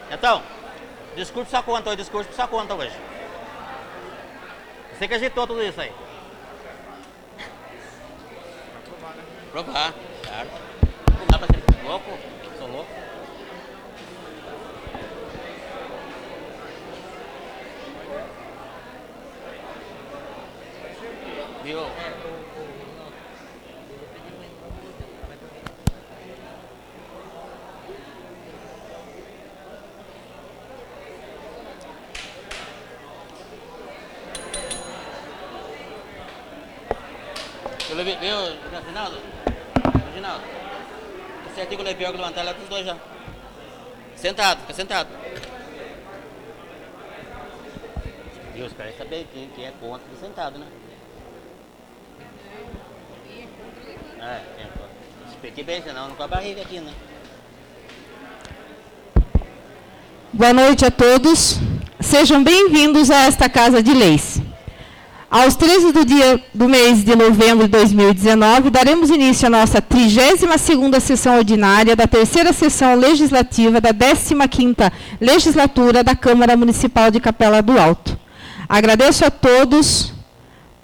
Então, discurso só conta hoje, discurso só conta hoje. Você que agitou tudo isso aí. Provar, certo. Não dá pra ser louco, sou louco. Viu? Eu levei, viu, Reginaldo? Reginaldo, esse artigo eu levei que levantar lá dos dois já. Sentado, fica sentado. E os caras sabem quem é contra fica sentado, né? Quem é contra. Explique bem, senão não com a barriga aqui, né? Boa noite a todos. Sejam bem-vindos a esta Casa de Leis. Aos 13 do mês de novembro de 2019, daremos início à nossa 32ª sessão ordinária da terceira sessão legislativa da 15ª legislatura da Câmara Municipal de Capela do Alto. Agradeço a todos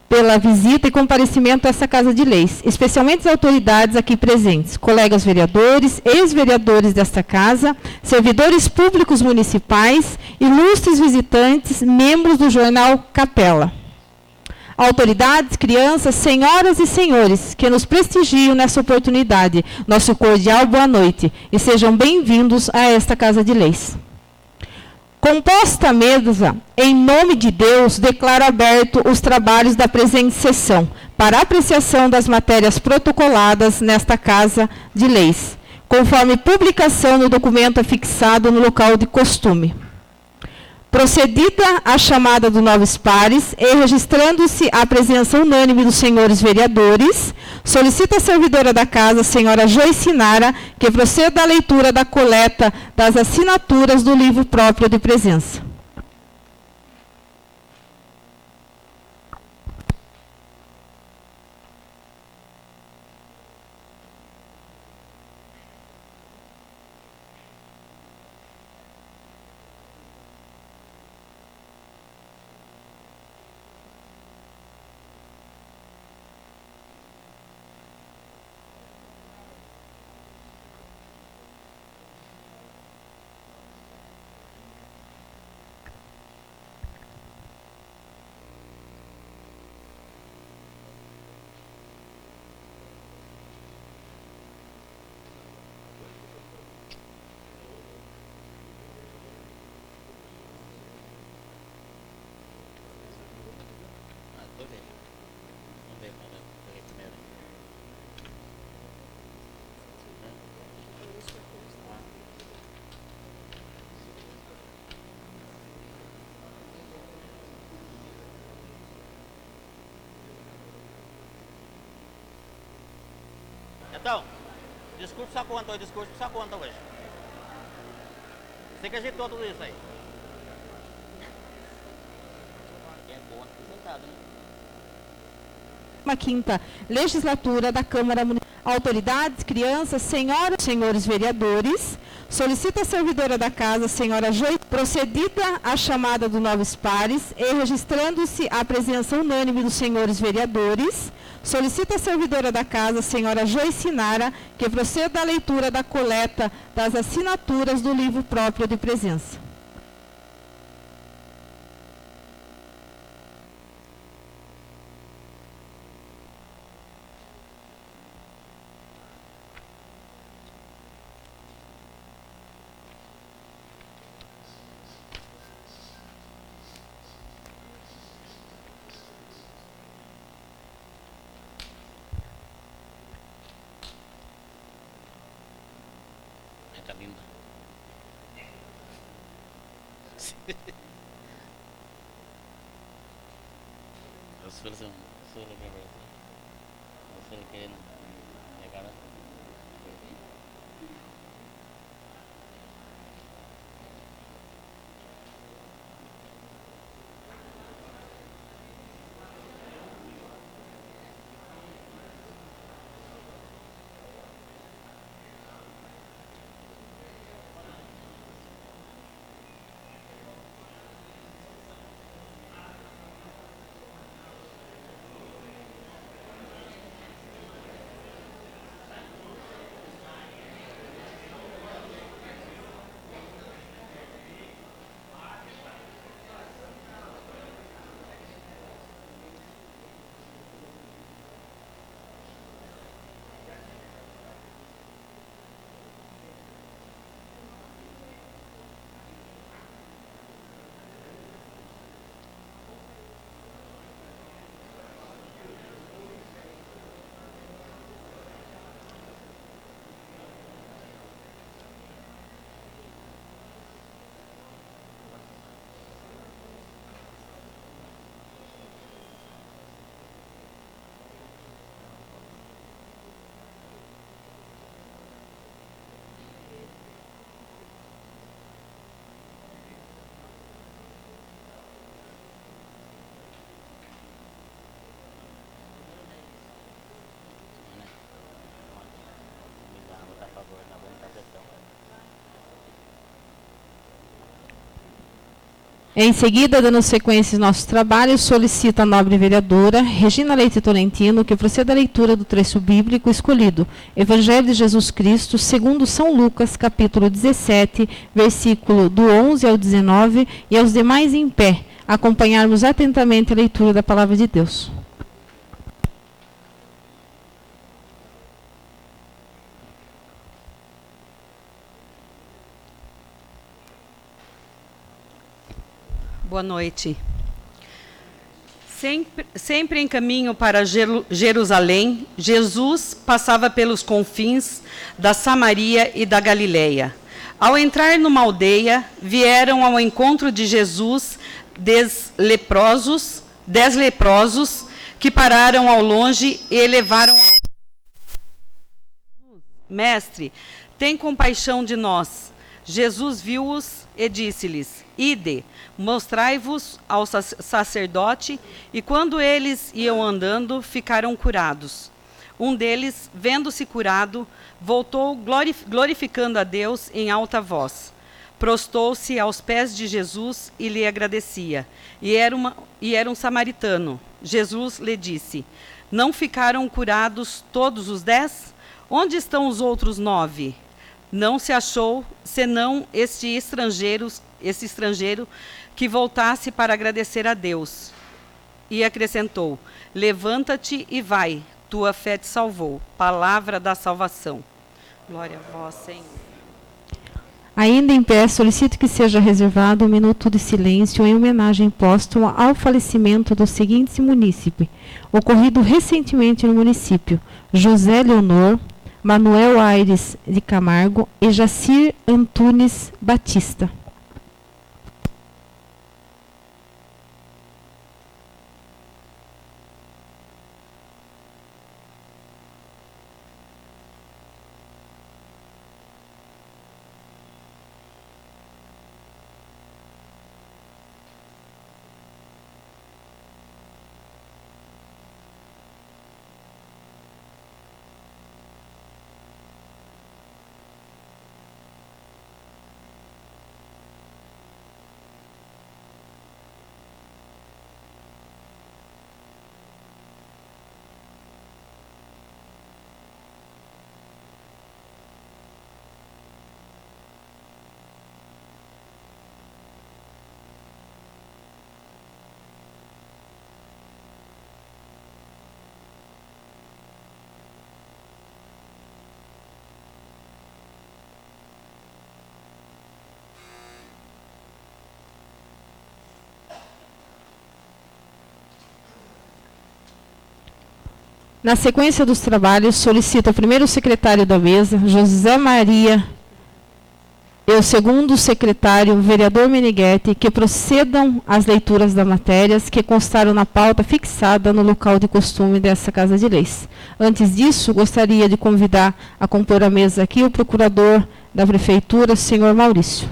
pela visita e comparecimento a essa Casa de Leis, especialmente as autoridades aqui presentes, colegas vereadores, ex-vereadores desta Casa, servidores públicos municipais, ilustres visitantes, membros do jornal Capela. Autoridades, crianças, senhoras e senhores que nos prestigiam nessa oportunidade, nosso cordial boa noite e sejam bem-vindos a esta Casa de Leis. Composta a mesa, em nome de Deus, declaro aberto os trabalhos da presente sessão para apreciação das matérias protocoladas nesta Casa de Leis, conforme publicação no documento afixado no local de costume. Procedida a chamada dos novos pares e registrando-se a presença unânime dos senhores vereadores, solicita a servidora da Casa, senhora Joyce Nara, que proceda à leitura da coleta das assinaturas do livro próprio de presença. Então, discurso só conta hoje, discurso só conta hoje. Você que agitou tudo isso aí. Quem é contra fica sentado, né? Uma quinta legislatura da Câmara Municipal. Autoridades, crianças, senhoras e senhores vereadores, solicita a servidora da Casa, senhora Joyce, procedida a chamada dos novos pares e registrando-se a presença unânime dos senhores vereadores, solicita a servidora da Casa, senhora Joyce Nara, que proceda à leitura da coleta das assinaturas do livro próprio de presença. Tá linda. Os filhos são os filhos querendo pegar. Em seguida, dando sequência aos nossos trabalhos, solicito a nobre vereadora Regina Leite Tolentino que proceda à leitura do trecho bíblico escolhido, Evangelho de Jesus Cristo, segundo São Lucas, capítulo 17, versículo do 11 ao 19, e aos demais em pé, acompanharmos atentamente a leitura da palavra de Deus. Boa noite. Sempre em caminho para Jerusalém, Jesus passava pelos confins da Samaria e da Galileia. Ao entrar numa aldeia, vieram ao encontro de Jesus 10 leprosos que pararam ao longe e elevaram a... Mestre, tem compaixão de nós. Jesus viu-os e disse-lhes: Ide, mostrai-vos ao sacerdote. E quando eles iam andando, ficaram curados. Um deles, vendo-se curado, voltou glorificando a Deus em alta voz. Prostou-se aos pés de Jesus e lhe agradecia. E era um samaritano. Jesus lhe disse: Não ficaram curados todos os 10? Onde estão os outros 9? Não se achou, senão esse estrangeiro que voltasse para agradecer a Deus. E acrescentou: Levanta-te e vai, tua fé te salvou. Palavra da salvação. Glória a vós, Senhor. Ainda em pé, solicito que seja reservado um minuto de silêncio em homenagem póstuma ao falecimento dos seguintes munícipes, ocorrido recentemente no município: José Leonor, Manuel Aires de Camargo e Jacir Antunes Batista. Na sequência dos trabalhos, solicito ao primeiro secretário da mesa, José Maria, e o segundo secretário, vereador Meneghetti, que procedam às leituras das matérias que constaram na pauta fixada no local de costume dessa Casa de Leis. Antes disso, gostaria de convidar a compor a mesa aqui o procurador da Prefeitura, senhor Maurício.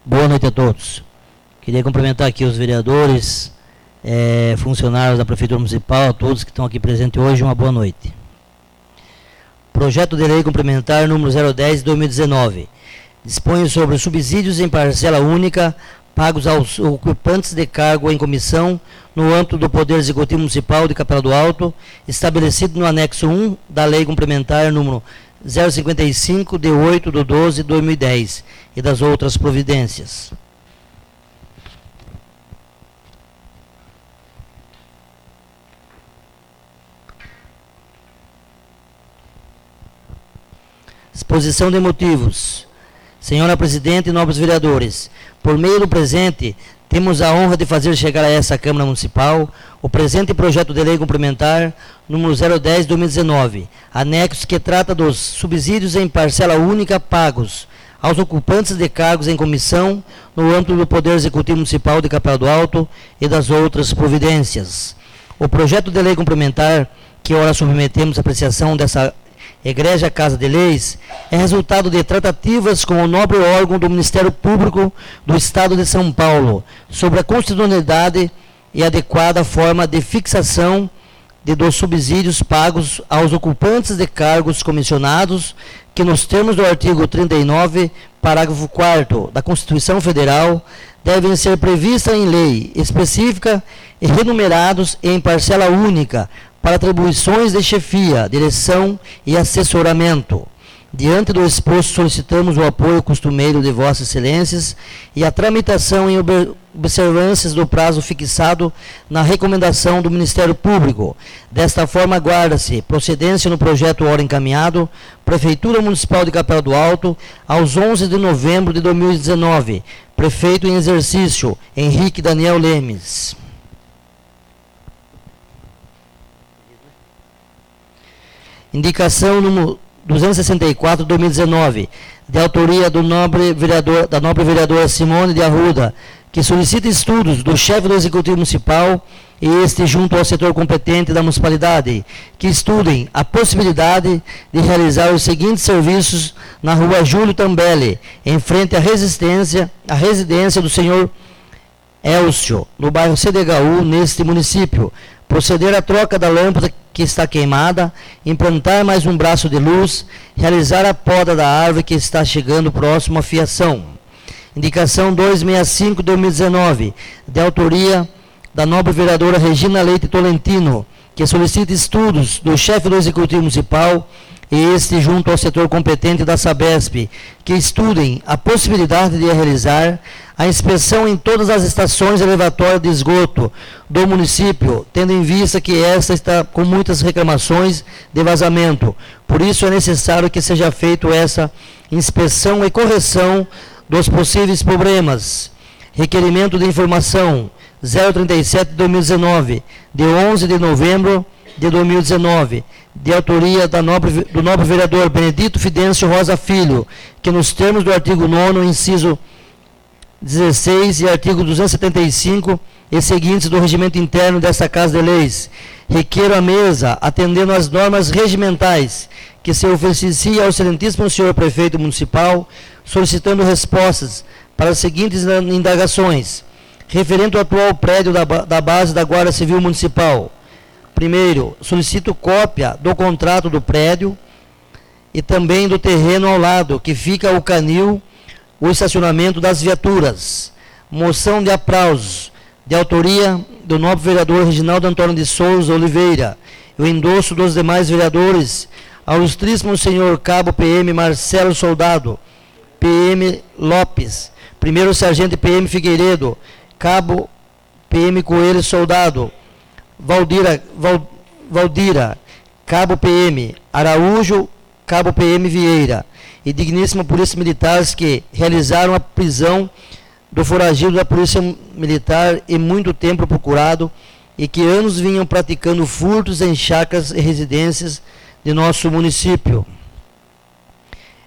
Boa noite a todos. Queria cumprimentar aqui os vereadores, funcionários da Prefeitura Municipal, a todos que estão aqui presentes hoje, uma boa noite. Projeto de Lei Complementar número 010 de 2019. Dispõe sobre subsídios em parcela única pagos aos ocupantes de cargo em comissão no âmbito do Poder Executivo Municipal de Capela do Alto, estabelecido no anexo 1 da Lei Complementar número 055 de 8/12 de 2010 e das outras providências. Exposição de motivos. Senhora Presidente e nobres vereadores, por meio do presente, temos a honra de fazer chegar a essa Câmara Municipal o presente projeto de lei complementar número 010/2019, anexo que trata dos subsídios em parcela única pagos aos ocupantes de cargos em comissão no âmbito do Poder Executivo Municipal de Capela do Alto e das outras providências. O projeto de lei complementar que ora submetemos à apreciação dessa egrégia Casa de Leis é resultado de tratativas com o nobre órgão do Ministério Público do Estado de São Paulo sobre a constitucionalidade e adequada forma de fixação dos subsídios pagos aos ocupantes de cargos comissionados, que nos termos do artigo 39, parágrafo 4º da Constituição Federal, devem ser previstas em lei específica e renumerados em parcela única para atribuições de chefia, direção e assessoramento. Diante do exposto, solicitamos o apoio costumeiro de Vossas Excelências e a tramitação em observâncias do prazo fixado na recomendação do Ministério Público. Desta forma, aguarda-se procedência no projeto ora encaminhado, Prefeitura Municipal de Capela do Alto, aos 11 de novembro de 2019. Prefeito em exercício, Henrique Daniel Lemes. Indicação número 264/2019, de autoria da nobre vereadora Simone de Arruda, que solicita estudos do chefe do Executivo Municipal e este junto ao setor competente da municipalidade, que estudem a possibilidade de realizar os seguintes serviços na rua Júlio Tambelli, em frente à residência do senhor Elcio, no bairro CDHU, neste município. Proceder à troca da lâmpada que está queimada, implantar mais um braço de luz, realizar a poda da árvore que está chegando próximo à fiação. Indicação 265/2019, de autoria da nobre vereadora Regina Leite Tolentino, que solicita estudos do chefe do Executivo Municipal e este junto ao setor competente da Sabesp, que estudem a possibilidade de realizar a inspeção em todas as estações elevatórias de esgoto do município, tendo em vista que esta está com muitas reclamações de vazamento. Por isso é necessário que seja feita essa inspeção e correção dos possíveis problemas. Requerimento de informação 037/2019, de 11 de novembro de 2019, de autoria do nobre vereador Benedito Fidêncio Rosa Filho, que nos termos do artigo 9º, inciso 16 e artigo 275 e seguintes do regimento interno desta Casa de Leis, requeiro à mesa, atendendo às normas regimentais, que se oficie ao excelentíssimo senhor prefeito municipal, solicitando respostas para as seguintes indagações, referente ao atual prédio da base da Guarda Civil Municipal. Primeiro, solicito cópia do contrato do prédio e também do terreno ao lado, que fica o canil, o estacionamento das viaturas. Moção de aplausos, de autoria do nobre vereador Reginaldo Antônio de Souza Oliveira, e o endosso dos demais vereadores, ao ilustríssimo senhor Cabo PM Marcelo Soldado, PM Lopes, primeiro sargento PM Figueiredo, Cabo PM Coelho Soldado, Valdira, Cabo PM Araújo, Cabo PM Vieira, e digníssima Polícia Militares, que realizaram a prisão do foragido da Polícia Militar e muito tempo procurado, e que anos vinham praticando furtos em chácaras e residências de nosso município.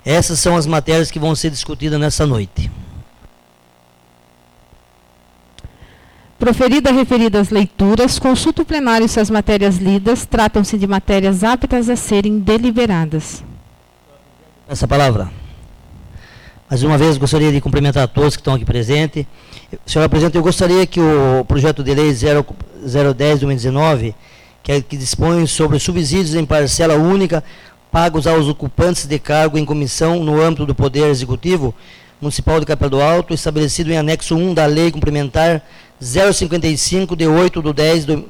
Essas são as matérias que vão ser discutidas nessa noite. Proferida referidas leituras, consulta o plenário se as matérias lidas tratam-se de matérias aptas a serem deliberadas. Essa palavra. Mais uma vez, gostaria de cumprimentar a todos que estão aqui presentes. Senhora Presidente, eu gostaria que o projeto de lei 010/2019, que dispõe sobre subsídios em parcela única pagos aos ocupantes de cargo em comissão no âmbito do Poder Executivo Municipal de Capela do Alto, estabelecido em anexo 1 da Lei Complementar 055, de 8/10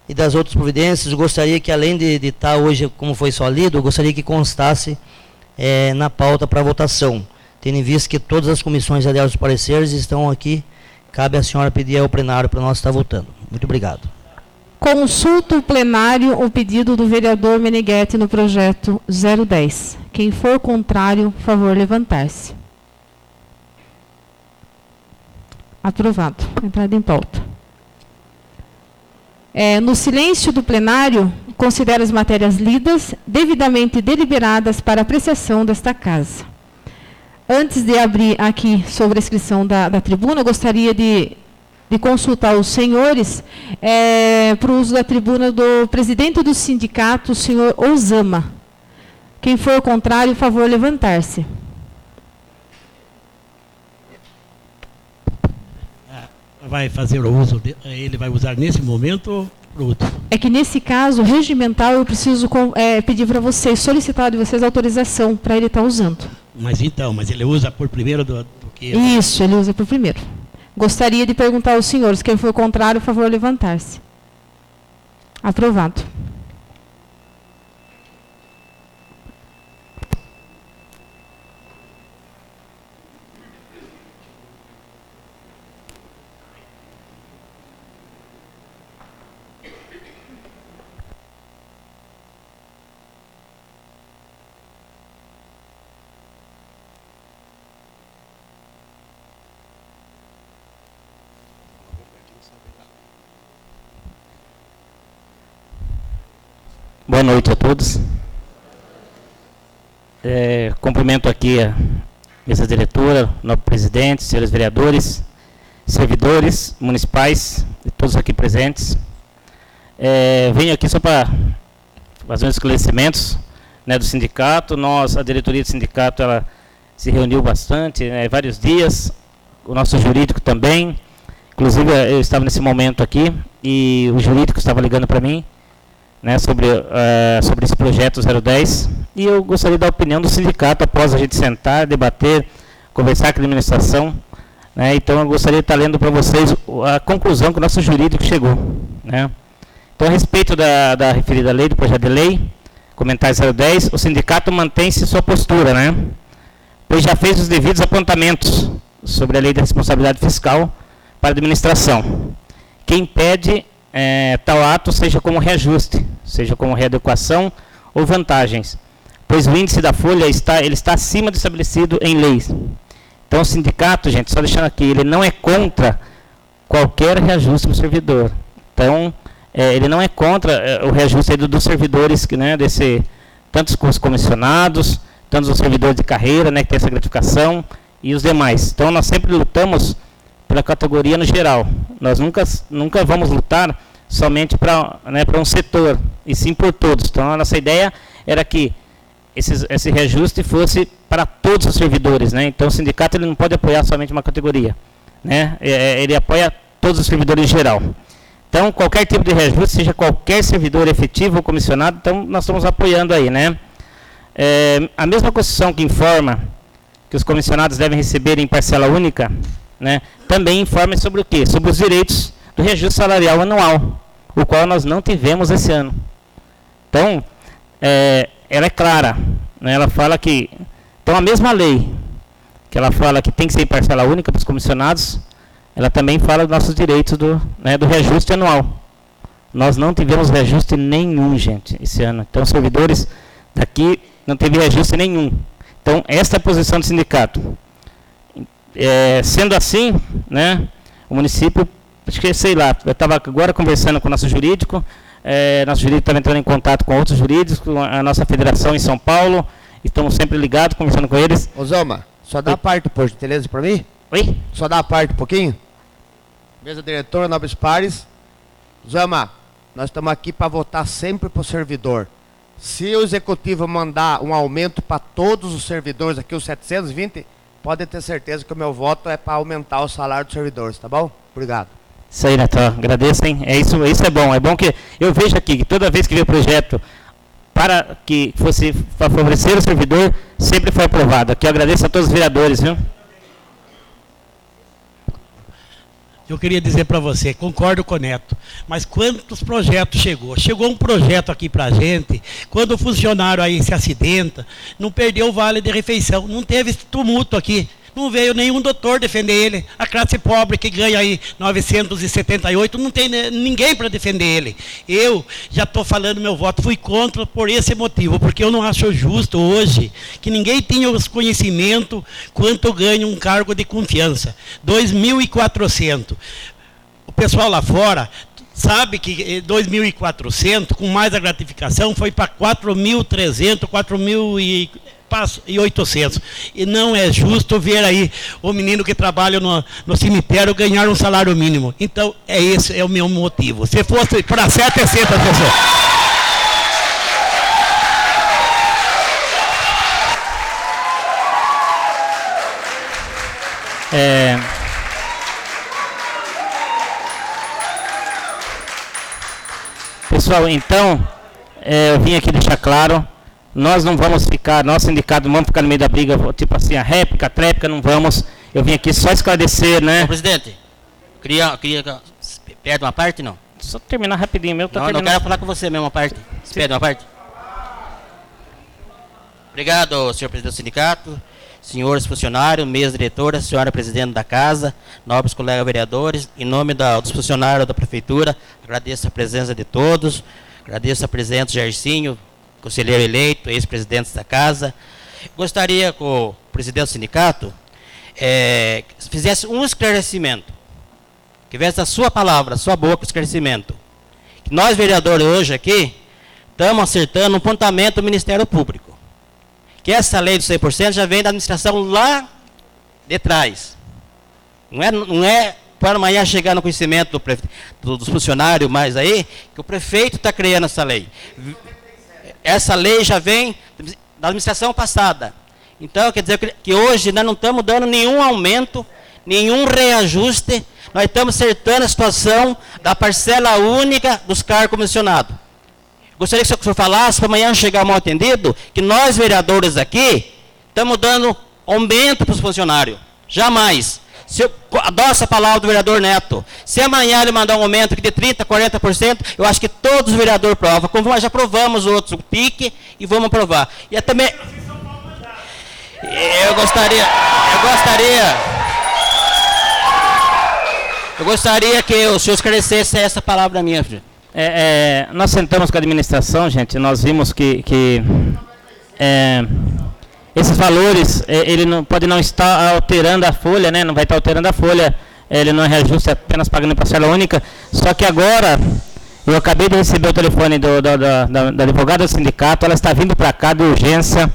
e das outras providências, eu gostaria que, além de editar hoje, como foi só lido, eu gostaria que constasse na pauta para votação, tendo em vista que todas as comissões já deram os pareceres, estão aqui, cabe a senhora pedir ao plenário para nós estar votando. Muito obrigado. Consulta o plenário o pedido do vereador Meneghetti no projeto 010. Quem for contrário, favor levantar-se. Aprovado. Entrada em pauta. No silêncio do plenário, considero as matérias lidas, devidamente deliberadas para apreciação desta casa. Antes de abrir aqui sobre a inscrição da tribuna, eu gostaria de consultar os senhores para o uso da tribuna do presidente do sindicato, o senhor Osama. Quem for contrário, favor levantar-se. Vai fazer o uso, ele vai usar nesse momento ou para outro? É que nesse caso, regimental, eu preciso pedir para vocês, solicitar de vocês autorização para ele estar usando. Mas ele usa por primeiro do que... Isso, ele usa por primeiro. Gostaria de perguntar aos senhores, quem for contrário, favor levantar-se. Aprovado. Boa noite a todos. Cumprimento aqui a mesa diretora, novo presidente, senhores vereadores, servidores municipais e todos aqui presentes. Venho aqui só para fazer uns esclarecimentos, né, do sindicato. A diretoria do sindicato, ela se reuniu bastante, vários dias, o nosso jurídico também. Inclusive, eu estava nesse momento aqui e o jurídico estava ligando para mim, né, sobre esse projeto 010, e eu gostaria da opinião do sindicato após a gente sentar, debater, conversar com a administração, né. Então eu gostaria de estar lendo para vocês a conclusão que o nosso jurídico chegou, né. Então, a respeito da referida lei, do projeto de lei, comentário 010, o sindicato mantém-se sua postura, né, pois já fez os devidos apontamentos sobre a lei de responsabilidade fiscal para a administração, que impede tal ato seja como reajuste, seja como readequação ou vantagens, pois o índice da folha está acima do estabelecido em leis. Então, o sindicato, gente, só deixando aqui, ele não é contra qualquer reajuste do servidor. Então, ele não é contra o reajuste dos servidores, né, tanto os comissionados, tanto os servidores de carreira, né, que tem essa gratificação, e os demais. Então, nós sempre lutamos pela categoria no geral. Nós nunca vamos lutar somente para um setor, e sim por todos. Então, a nossa ideia era que esse reajuste fosse para todos os servidores, né? Então, o sindicato ele não pode apoiar somente uma categoria, né? Ele apoia todos os servidores em geral. Então, qualquer tipo de reajuste, seja qualquer servidor efetivo ou comissionado, então nós estamos apoiando aí, né? A mesma Constituição que informa que os comissionados devem receber em parcela única, né, também informa sobre o quê? Sobre os direitos do reajuste salarial anual, o qual nós não tivemos esse ano. Então, ela é clara, né, ela fala que... Então, a mesma lei que ela fala que tem que ser em parcela única para os comissionados, ela também fala dos nossos direitos do reajuste anual. Nós não tivemos reajuste nenhum, gente, esse ano. Então, os servidores daqui não teve reajuste nenhum. Então, esta é a posição do sindicato. Sendo assim, né, o município, acho que, sei lá, eu estava agora conversando com o nosso jurídico estava entrando em contato com outros jurídicos, com a nossa federação em São Paulo, estamos sempre ligados, conversando com eles. Osama, só dá a parte, por gentileza, para mim? Oi? Só dá a parte um pouquinho? Mesa diretora, nobres pares. Osama, nós estamos aqui para votar sempre para o servidor. Se o executivo mandar um aumento para todos os servidores aqui, os 720, pode ter certeza que o meu voto é para aumentar o salário dos servidores, tá bom? Obrigado. Isso aí, Neto, agradeço, hein? Isso é bom. É bom que eu vejo aqui que toda vez que vem o projeto para que fosse favorecer o servidor, sempre foi aprovado. Aqui eu agradeço a todos os vereadores, viu? Eu queria dizer para você, concordo com o Neto, mas quantos projetos chegou? Chegou um projeto aqui para a gente, quando o funcionário aí se acidenta, não perdeu o vale de refeição, não teve esse tumulto aqui. Não veio nenhum doutor defender ele. A classe pobre que ganha aí 978, não tem ninguém para defender ele. Eu já estou falando meu voto, fui contra por esse motivo, porque eu não acho justo hoje que ninguém tenha os conhecimentos quanto ganha um cargo de confiança. 2.400. O pessoal lá fora sabe que 2.400, com mais a gratificação, foi para 4.300, 4.800. E não é justo ver aí o menino que trabalha no cemitério ganhar um salário mínimo. Então, esse é o meu motivo. Se fosse para 700 pessoas. Pessoal, então, eu vim aqui deixar claro, nós não vamos ficar, nosso sindicato não vamos ficar no meio da briga, tipo assim, a réplica, a tréplica, não vamos. Eu vim aqui só esclarecer, né? Ô, presidente, perde uma parte, não? Só terminar rapidinho, meu tá Não, terminando. não quero falar com você mesmo, uma parte. Você perde uma parte? Obrigado, senhor presidente do sindicato, senhores funcionários, mesa diretora, senhora presidente da casa, nobres colegas vereadores, em nome dos funcionários da prefeitura, agradeço a presença de todos, agradeço a presença do Jairzinho, conselheiro eleito, ex-presidente da casa. Gostaria que o presidente do sindicato fizesse um esclarecimento, que viesse da sua palavra, da sua boca, o esclarecimento. Que nós, vereadores, hoje aqui, estamos acertando um apontamento do Ministério Público. Que essa lei do 100% já vem da administração lá de trás. Não é para amanhã chegar no conhecimento dos funcionários mais aí, que o prefeito está criando essa lei. Essa lei já vem da administração passada. Então, quer dizer que hoje nós não estamos dando nenhum aumento, nenhum reajuste, nós estamos acertando a situação da parcela única dos cargos comissionados. Gostaria que o senhor falasse, para amanhã chegar mal atendido, que nós, vereadores aqui, estamos dando aumento para os funcionários. Jamais. Se eu adoço a palavra do vereador Neto, se amanhã ele mandar um aumento de 30%, 40%, eu acho que todos os vereadores provam, como nós já aprovamos outros, o PIC, e vamos aprovar. E é também... Eu gostaria que o senhor esclarecesse essa palavra minha, filho. Nós sentamos com a administração, gente, nós vimos que esses valores, ele não pode não estar alterando a folha, né? Não vai estar alterando a folha, ele não é reajuste apenas pagando em parcela única. Só que agora, eu acabei de receber o telefone da advogada do sindicato, ela está vindo para cá de urgência,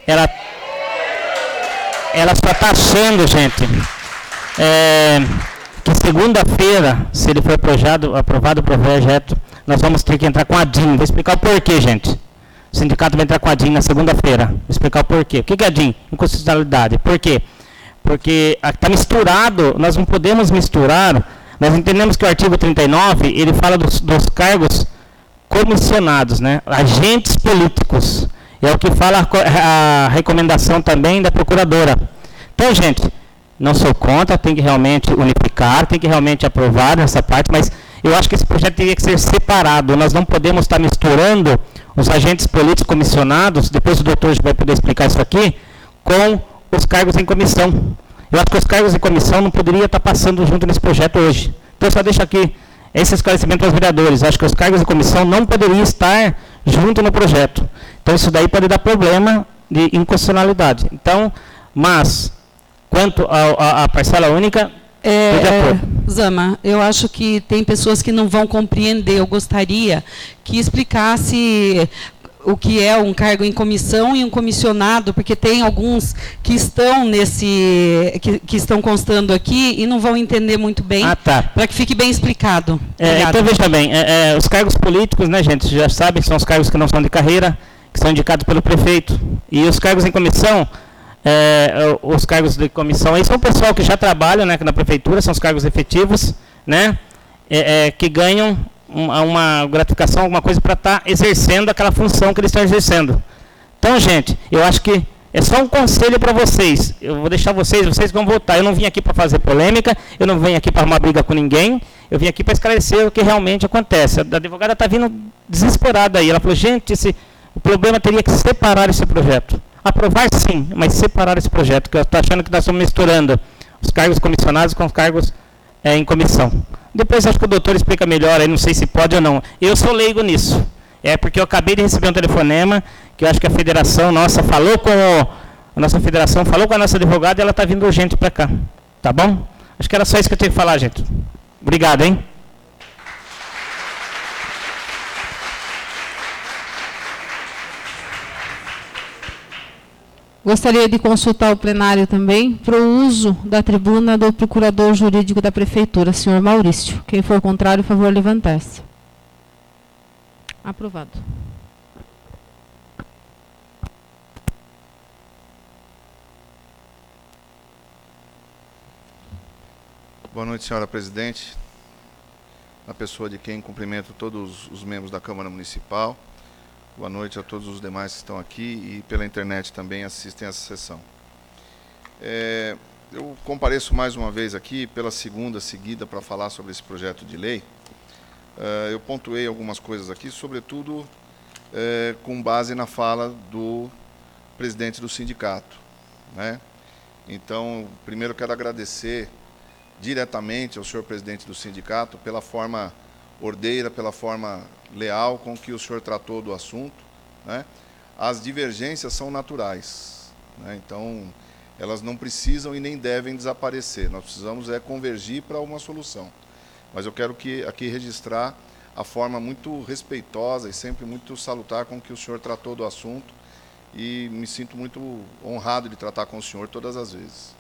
ela só está achando, gente, que segunda-feira, se ele for aprovado o projeto, nós vamos ter que entrar com a DIN. Vou explicar o porquê, gente. O sindicato vai entrar com a DIN na segunda-feira. Vou explicar o porquê. O que é a DIN? Inconstitucionalidade. Por quê? Porque está misturado, nós não podemos misturar. Nós entendemos que o artigo 39, ele fala dos cargos comissionados, né? Agentes políticos. É o que fala a recomendação também da procuradora. Então, gente, não sou contra, tem que realmente unificar, tem que realmente aprovar nessa parte, mas eu acho que esse projeto teria que ser separado. Nós não podemos estar misturando os agentes políticos comissionados, depois o doutor vai poder explicar isso aqui, com os cargos em comissão. Eu acho que os cargos em comissão não poderiam estar passando junto nesse projeto hoje. Então, só deixo aqui esse esclarecimento aos vereadores. Eu acho que os cargos em comissão não poderiam estar junto no projeto. Então, isso daí pode dar problema de inconstitucionalidade. Então, mas, quanto à parcela única, Zama, eu acho que tem pessoas que não vão compreender. Eu gostaria que explicasse o que é um cargo em comissão e um comissionado, porque tem alguns que estão que estão constando aqui e não vão entender muito bem, para que fique bem explicado. Então, veja bem, os cargos políticos, né, gente, já sabem que são os cargos que não são de carreira, que são indicados pelo prefeito. E os cargos em comissão, os cargos de comissão aí são o pessoal que já trabalha, né, na prefeitura, são os cargos efetivos, né, que ganham uma gratificação, alguma coisa para estar exercendo aquela função que eles estão exercendo. Então, gente, eu acho que é só um conselho para vocês. Eu vou deixar vocês vão votar. Eu não vim aqui para fazer polêmica, eu não vim aqui para arrumar briga com ninguém, eu vim aqui para esclarecer o que realmente acontece. A advogada está vindo desesperada aí. Ela falou, gente, o problema teria que separar esse projeto. Aprovar sim, mas separar esse projeto, que eu estou achando que nós estamos misturando os cargos comissionados com os cargos em comissão. Depois acho que o doutor explica melhor, aí não sei se pode ou não. Eu sou leigo nisso. É porque eu acabei de receber um telefonema, que eu acho que a federação nossa falou com a nossa federação, falou com a nossa advogada e ela está vindo urgente para cá. Tá bom? Acho que era só isso que eu tinha que falar, gente. Obrigado, hein? Gostaria de consultar o plenário também para o uso da tribuna do procurador jurídico da Prefeitura, senhor Maurício. Quem for contrário, por favor, levantar-se. Aprovado. Boa noite, senhora presidente. Na pessoa de quem cumprimento todos os membros da Câmara Municipal. Boa noite a todos os demais que estão aqui e pela internet também assistem essa sessão. Eu compareço mais uma vez aqui, pela segunda seguida, para falar sobre esse projeto de lei. Eu pontuei algumas coisas aqui, sobretudo com base na fala do presidente do sindicato, né? Então, primeiro quero agradecer diretamente ao senhor presidente do sindicato pela forma ordeira, pela forma leal com que o senhor tratou do assunto, né? As divergências são naturais, né? Então, elas não precisam e nem devem desaparecer. Nós precisamos convergir para uma solução. Mas eu quero aqui registrar a forma muito respeitosa e sempre muito salutar com que o senhor tratou do assunto e me sinto muito honrado de tratar com o senhor todas as vezes.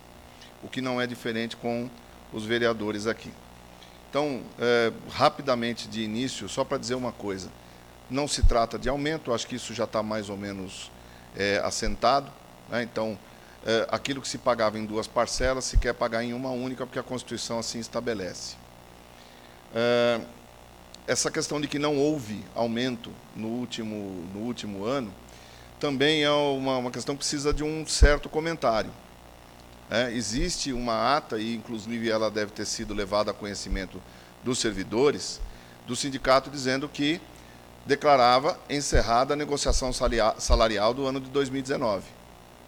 O que não é diferente com os vereadores aqui. Então, rapidamente de início, só para dizer uma coisa, não se trata de aumento, acho que isso já está mais ou menos assentado, né? Então, aquilo que se pagava em duas parcelas, se quer pagar em uma única, porque a Constituição assim estabelece. Essa questão de que não houve aumento no último ano, também é uma questão que precisa de um certo comentário. Existe uma ata, e inclusive ela deve ter sido levada a conhecimento dos servidores, do sindicato dizendo que declarava encerrada a negociação salarial do ano de 2019.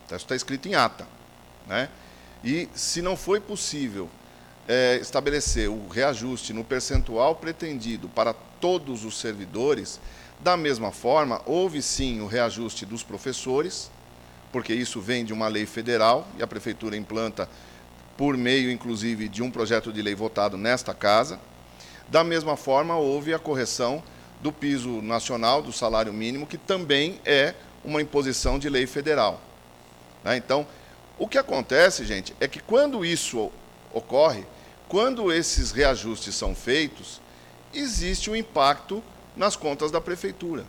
Isso está escrito em ata, né? E se não foi possível estabelecer o reajuste no percentual pretendido para todos os servidores, da mesma forma, houve sim o reajuste dos professores, porque isso vem de uma lei federal e a Prefeitura implanta por meio, inclusive, de um projeto de lei votado nesta casa. Da mesma forma, houve a correção do piso nacional, do salário mínimo, que também é uma imposição de lei federal. Então, o que acontece, gente, é que quando isso ocorre, quando esses reajustes são feitos, existe um impacto nas contas da Prefeitura.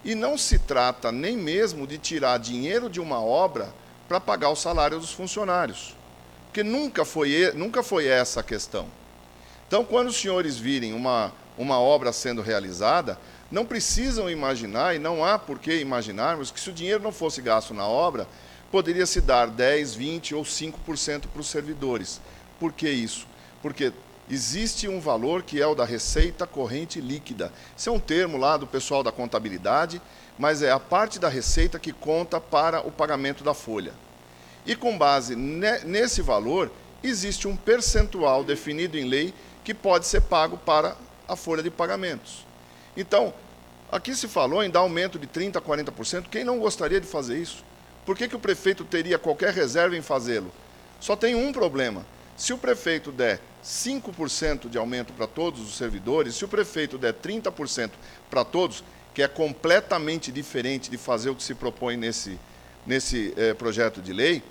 E não se trata nem mesmo de tirar dinheiro de uma obra para pagar o salário dos funcionários, porque nunca foi essa a questão. Então, quando os senhores virem uma obra sendo realizada, não precisam imaginar, e não há por que imaginarmos, que se o dinheiro não fosse gasto na obra, poderia se dar 10%, 20% ou 5% para os servidores. Por que isso? Porque existe um valor que é o da receita corrente líquida. Isso é um termo lá do pessoal da contabilidade, mas é a parte da receita que conta para o pagamento da folha. E com base nesse valor, existe um percentual definido em lei que pode ser pago para a folha de pagamentos. Então, aqui se falou em dar aumento de 30% a 40%. Quem não gostaria de fazer isso? Por que o prefeito teria qualquer reserva em fazê-lo? Só tem um problema. Se o prefeito der 5% de aumento para todos os servidores, se o prefeito der 30% para todos, que é completamente diferente de fazer o que se propõe nesse projeto de lei,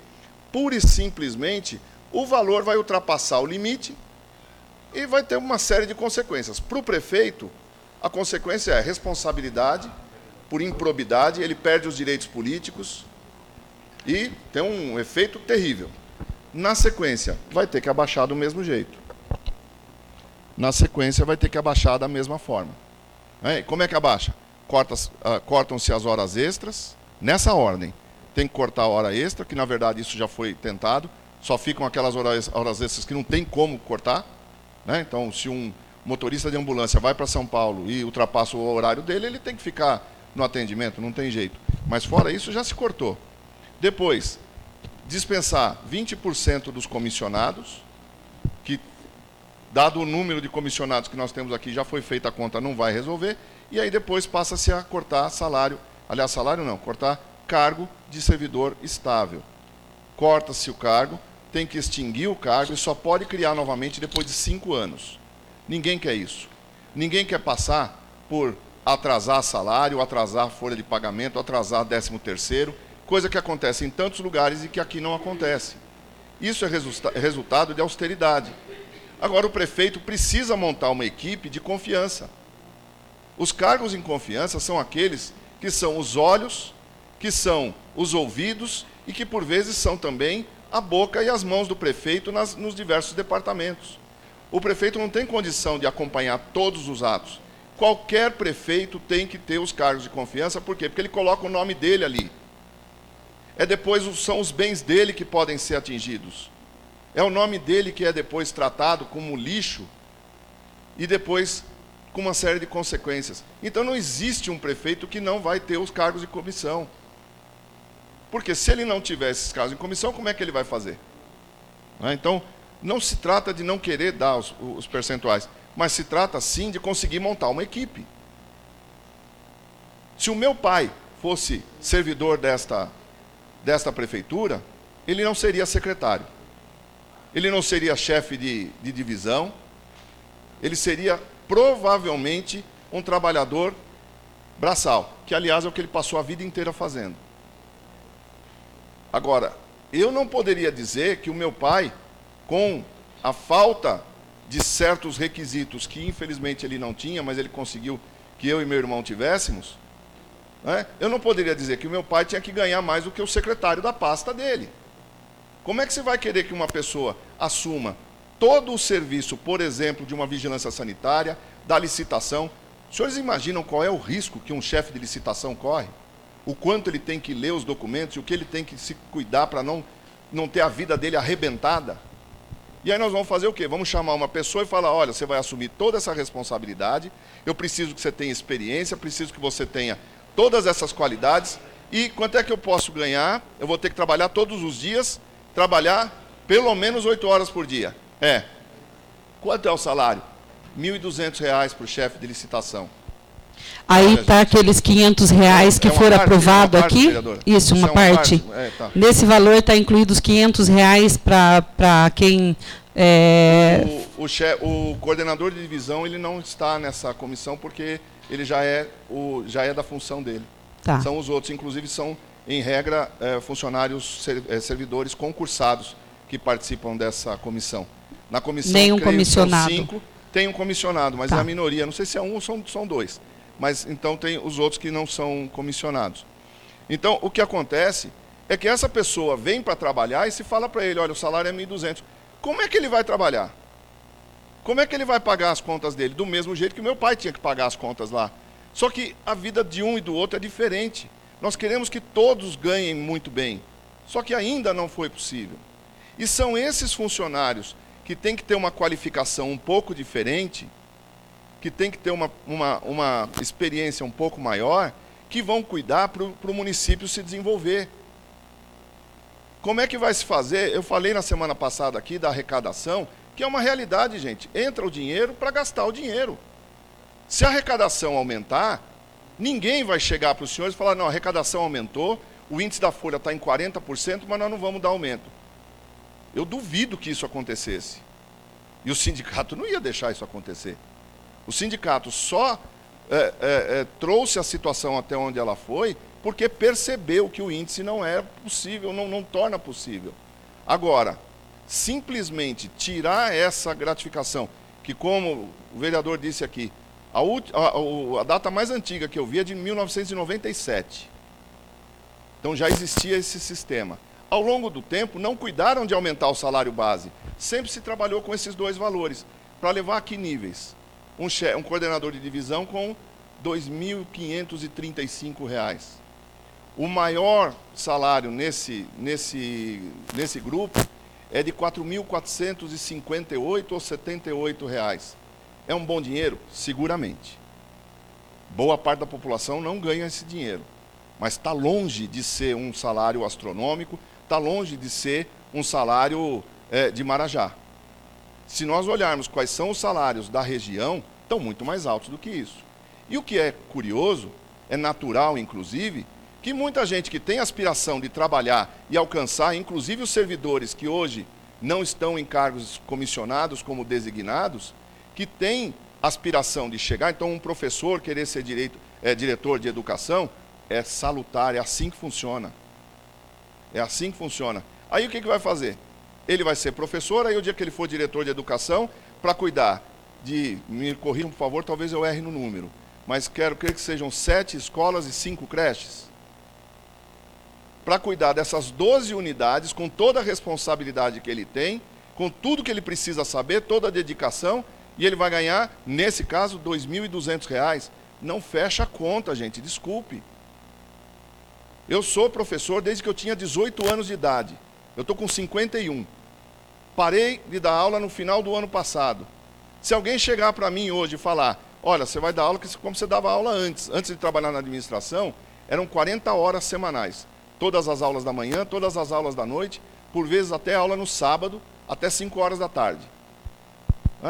pura e simplesmente o valor vai ultrapassar o limite e vai ter uma série de consequências. Para o prefeito, a consequência é responsabilidade por improbidade, ele perde os direitos políticos e tem um efeito terrível. Na sequência, vai ter que abaixar do mesmo jeito. Na sequência, vai ter que abaixar da mesma forma. Como é que abaixa? Cortam-se as horas extras, nessa ordem. Tem que cortar a hora extra, que na verdade isso já foi tentado, só ficam aquelas horas extras que não tem como cortar. Então, se um motorista de ambulância vai para São Paulo e ultrapassa o horário dele, ele tem que ficar no atendimento, não tem jeito. Mas fora isso, já se cortou. Depois, dispensar 20% dos comissionados, que, dado o número de comissionados que nós temos aqui, já foi feita a conta, não vai resolver. E aí depois passa-se a cortar salário, aliás, salário não, cortar cargo de servidor estável. Corta-se o cargo, tem que extinguir o cargo e só pode criar novamente depois de 5 anos. Ninguém quer isso. Ninguém quer passar por atrasar salário, atrasar folha de pagamento, atrasar 13º, coisa que acontece em tantos lugares e que aqui não acontece. Isso é resultado de austeridade. Agora, o prefeito precisa montar uma equipe de confiança. Os cargos em confiança são aqueles que são os olhos, que são os ouvidos e que, por vezes, são também a boca e as mãos do prefeito nos diversos departamentos. O prefeito não tem condição de acompanhar todos os atos. Qualquer prefeito tem que ter os cargos de confiança, por quê? Porque ele coloca o nome dele ali. Depois são os bens dele que podem ser atingidos. É o nome dele que é depois tratado como lixo e depois com uma série de consequências. Então não existe um prefeito que não vai ter os cargos de comissão. Porque se ele não tiver esses cargos em comissão, como é que ele vai fazer? Então, não se trata de não querer dar os percentuais, mas se trata sim de conseguir montar uma equipe. Se o meu pai fosse servidor desta prefeitura, ele não seria secretário. Ele não seria chefe de divisão. Ele seria provavelmente um trabalhador braçal, que aliás é o que ele passou a vida inteira fazendo. Agora, eu não poderia dizer que o meu pai, com a falta de certos requisitos que infelizmente ele não tinha, mas ele conseguiu que eu e meu irmão tivéssemos, eu não poderia dizer que o meu pai tinha que ganhar mais do que o secretário da pasta dele. Como é que você vai querer que uma pessoa assuma todo o serviço, por exemplo, de uma vigilância sanitária, da licitação? Os senhores imaginam qual é o risco que um chefe de licitação corre? O quanto ele tem que ler os documentos e o que ele tem que se cuidar para não ter a vida dele arrebentada? E aí nós vamos fazer o quê? Vamos chamar uma pessoa e falar, olha, você vai assumir toda essa responsabilidade, eu preciso que você tenha experiência, preciso que você tenha todas essas qualidades, e quanto é que eu posso ganhar? Eu vou ter que trabalhar todos os dias, trabalhar pelo menos 8 horas por dia. Quanto é o salário? R$ 1.200 para o chefe de licitação. Aí está aqueles R$500 que foram aprovados aqui. Vereadora. Isso, uma parte. Tá. Nesse valor está incluído os R$500 para quem... O coordenador de divisão ele não está nessa comissão porque ele já é da função dele. Tá. São os outros, inclusive são, em regra, funcionários, servidores concursados que participam dessa comissão. Na comissão, nenhum comissionado. São 5, tem um comissionado, mas é a minoria. Não sei se é um ou são 2. Mas então tem os outros que não são comissionados. Então, o que acontece é que essa pessoa vem para trabalhar e se fala para ele, olha, o salário é 1.200. Como é que ele vai trabalhar? Como é que ele vai pagar as contas dele? Do mesmo jeito que o meu pai tinha que pagar as contas lá. Só que a vida de um e do outro é diferente. Nós queremos que todos ganhem muito bem. Só que ainda não foi possível. E são esses funcionários que têm que ter uma qualificação um pouco diferente, que tem que ter uma experiência um pouco maior, que vão cuidar para o município se desenvolver. Como é que vai se fazer? Eu falei na semana passada aqui da arrecadação, que é uma realidade, gente. Entra o dinheiro para gastar o dinheiro. Se a arrecadação aumentar, ninguém vai chegar para os senhores e falar, não, a arrecadação aumentou, o índice da folha está em 40%, mas nós não vamos dar aumento. Eu duvido que isso acontecesse. E o sindicato não ia deixar isso acontecer. O sindicato só trouxe a situação até onde ela foi porque percebeu que o índice não é possível, não torna possível. Agora, simplesmente tirar essa gratificação, que como o vereador disse aqui, a data mais antiga que eu vi é de 1997. Então já existia esse sistema. Ao longo do tempo, não cuidaram de aumentar o salário base. Sempre se trabalhou com esses 2 valores. Para levar a que níveis? Um coordenador de divisão com R$ 2.535. O maior salário nesse grupo é de R$ 4.458 ou R$ 78. É um bom dinheiro? Seguramente. Boa parte da população não ganha esse dinheiro. mas está longe de ser um salário astronômico, está longe de ser um salário de Marajá. Se nós olharmos quais são os salários da região, estão muito mais altos do que isso. E o que é curioso, é natural inclusive, que muita gente que tem aspiração de trabalhar e alcançar, inclusive os servidores que hoje não estão em cargos comissionados como designados, que tem aspiração de chegar, então um professor querer ser diretor de educação, é salutar, é assim que funciona. É assim que funciona. Aí o que vai fazer? Ele vai ser professor, aí o dia que ele for diretor de educação, para cuidar de, me corrijam por favor, talvez eu erre no número, mas quero crer que sejam 7 escolas e 5 creches. Para cuidar dessas 12 unidades, com toda a responsabilidade que ele tem, com tudo que ele precisa saber, toda a dedicação, e ele vai ganhar, nesse caso, R$ 2.200. Não fecha a conta, gente, desculpe. Eu sou professor desde que eu tinha 18 anos de idade. Eu estou com 51. Parei de dar aula no final do ano passado. Se alguém chegar para mim hoje e falar, olha, você vai dar aula como você dava aula antes de trabalhar na administração, eram 40 horas semanais. Todas as aulas da manhã, todas as aulas da noite, por vezes até aula no sábado, até 5 horas da tarde.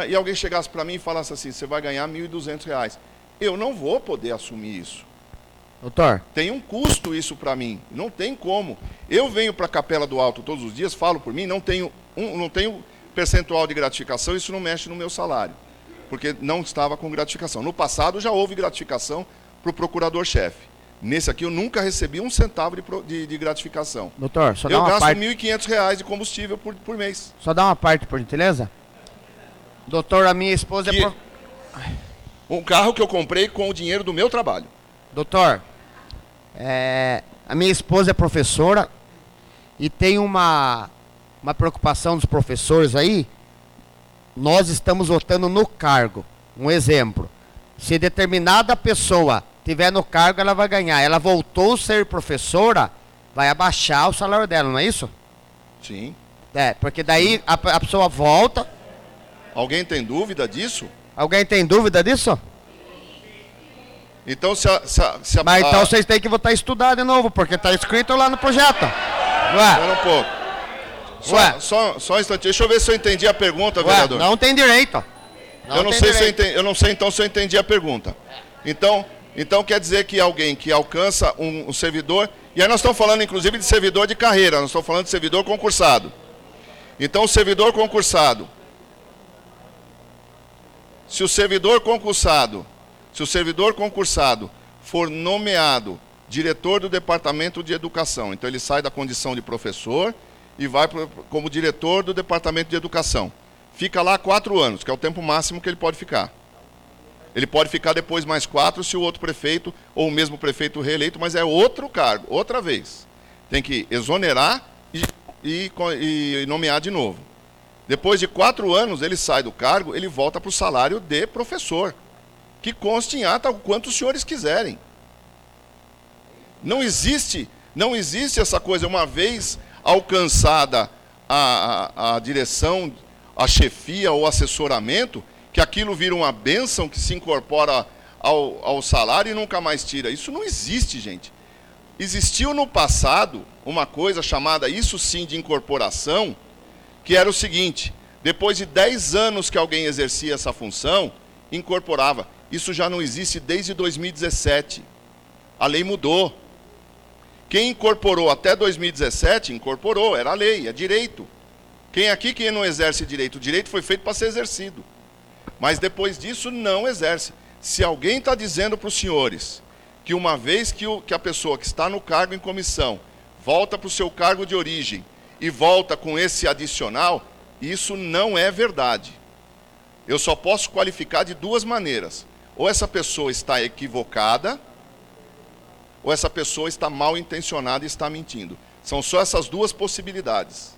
E alguém chegasse para mim e falasse assim, você vai ganhar R$ 1.200. Eu não vou poder assumir isso. Doutor. Tem um custo isso para mim, não tem como. Eu venho para a Capela do Alto todos os dias, falo por mim, não tenho percentual de gratificação, isso não mexe no meu salário, porque não estava com gratificação. No passado já houve gratificação para o procurador-chefe. Nesse aqui eu nunca recebi um centavo de gratificação. Doutor, só dá uma parte... Eu gasto R$ 1.500 de combustível por mês. Só dá uma parte, por gentileza? Doutor, a minha esposa Um carro que eu comprei com o dinheiro do meu trabalho. Doutor, a minha esposa é professora e tem uma preocupação dos professores aí. Nós estamos votando no cargo. Um exemplo, se determinada pessoa tiver no cargo, ela vai ganhar. Ela voltou a ser professora, vai abaixar o salário dela, não é isso? Sim. Porque daí a pessoa volta. Alguém tem dúvida disso? Alguém tem dúvida disso? Então, Mas então vocês têm que voltar a estudar de novo, porque está escrito lá no projeto. Espera um pouco. Só um instantinho. Deixa eu ver se eu entendi a pergunta, vereador. Não tem direito. Eu não sei então se eu entendi a pergunta. Então quer dizer que alguém que alcança um servidor... E aí nós estamos falando, inclusive, de servidor de carreira. Nós estamos falando de servidor concursado. Então, o servidor concursado... Se o servidor concursado for nomeado diretor do Departamento de Educação, então ele sai da condição de professor e vai como diretor do Departamento de Educação. Fica lá 4 anos, que é o tempo máximo que ele pode ficar. Ele pode ficar depois mais 4 se o outro prefeito, ou o mesmo prefeito reeleito, mas é outro cargo, outra vez. Tem que exonerar e nomear de novo. Depois de 4 anos, ele sai do cargo, ele volta para o salário de professor, que conste em ata o quanto os senhores quiserem. Não existe essa coisa, uma vez alcançada a direção, a chefia ou assessoramento, que aquilo vira uma bênção que se incorpora ao salário e nunca mais tira. Isso não existe, gente. Existiu no passado uma coisa chamada, isso sim, de incorporação, que era o seguinte, depois de 10 anos que alguém exercia essa função, incorporava. Isso já não existe desde 2017. A lei mudou. Quem incorporou até 2017, incorporou, era a lei, é direito. Quem não exerce direito? O direito foi feito para ser exercido. Mas depois disso, não exerce. Se alguém está dizendo para os senhores que uma vez que a pessoa que está no cargo em comissão volta para o seu cargo de origem e volta com esse adicional, isso não é verdade. Eu só posso qualificar de 2 maneiras. Ou essa pessoa está equivocada, ou essa pessoa está mal intencionada e está mentindo. São só essas 2 possibilidades.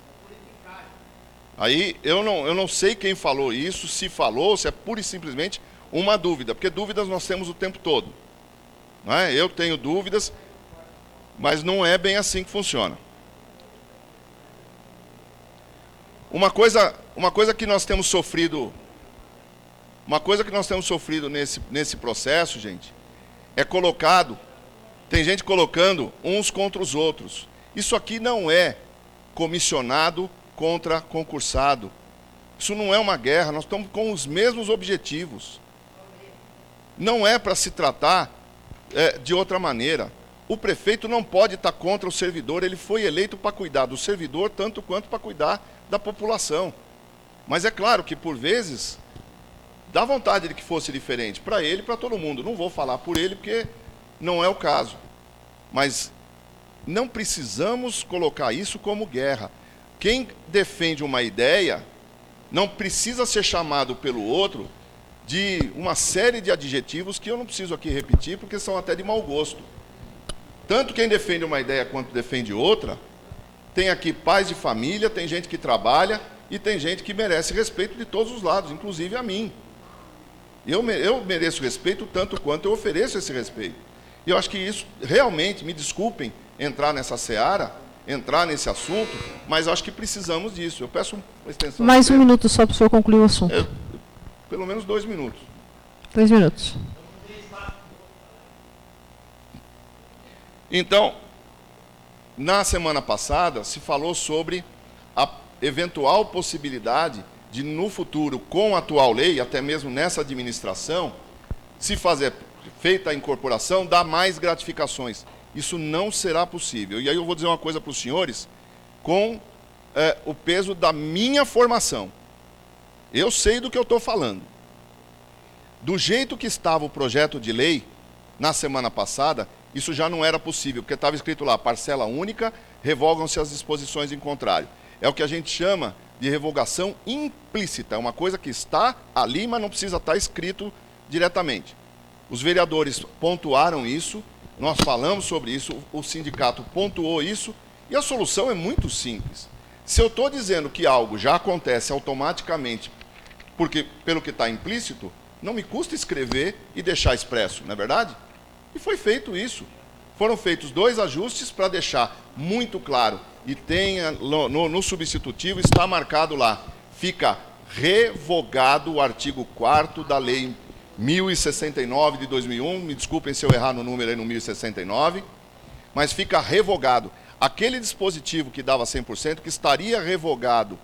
Aí eu não sei quem falou isso, se falou, se é pura e simplesmente uma dúvida, porque dúvidas nós temos o tempo todo. Não é? Eu tenho dúvidas, mas não é bem assim que funciona. Uma coisa que nós temos sofrido, nesse processo, gente, é colocado Tem gente colocando uns contra os outros. Isso aqui não é comissionado contra concursado. Isso não é uma guerra, nós estamos com os mesmos objetivos. Não é para se tratar de outra maneira. O prefeito não pode estar contra o servidor, ele foi eleito para cuidar do servidor, tanto quanto para cuidar da população. Mas é claro que, por vezes, dá vontade de que fosse diferente, para ele e para todo mundo. Não vou falar por ele, porque não é o caso. Mas não precisamos colocar isso como guerra. Quem defende uma ideia não precisa ser chamado pelo outro de uma série de adjetivos que eu não preciso aqui repetir, porque são até de mau gosto. Tanto quem defende uma ideia quanto defende outra, tem aqui pais de família, tem gente que trabalha e tem gente que merece respeito de todos os lados, inclusive a mim. Eu mereço respeito tanto quanto eu ofereço esse respeito. E eu acho que isso, realmente, me desculpem entrar nessa seara, entrar nesse assunto, mas acho que precisamos disso. Eu peço uma extensão. Mais um minuto só para o senhor concluir o assunto. Pelo menos 2 minutos. 2 minutos. Então, na semana passada, se falou sobre a eventual possibilidade de, no futuro, com a atual lei, até mesmo nessa administração, se fazer feita a incorporação, dar mais gratificações. Isso não será possível. E aí eu vou dizer uma coisa para os senhores, com o peso da minha formação. Eu sei do que eu estou falando. Do jeito que estava o projeto de lei, na semana passada, isso já não era possível, porque estava escrito lá, parcela única, revogam-se as disposições em contrário. É o que a gente chama de revogação implícita, é uma coisa que está ali, mas não precisa estar escrito diretamente. Os vereadores pontuaram isso, nós falamos sobre isso, o sindicato pontuou isso, e a solução é muito simples. Se eu estou dizendo que algo já acontece automaticamente, porque pelo que está implícito, não me custa escrever e deixar expresso, não é verdade? E foi feito isso. Foram feitos 2 ajustes para deixar muito claro. E tenha, no substitutivo está marcado lá, fica revogado o artigo 4º da Lei 1069 de 2001, me desculpem se eu errar no número aí no 1069, mas fica revogado. Aquele dispositivo que dava 100%, que estaria revogado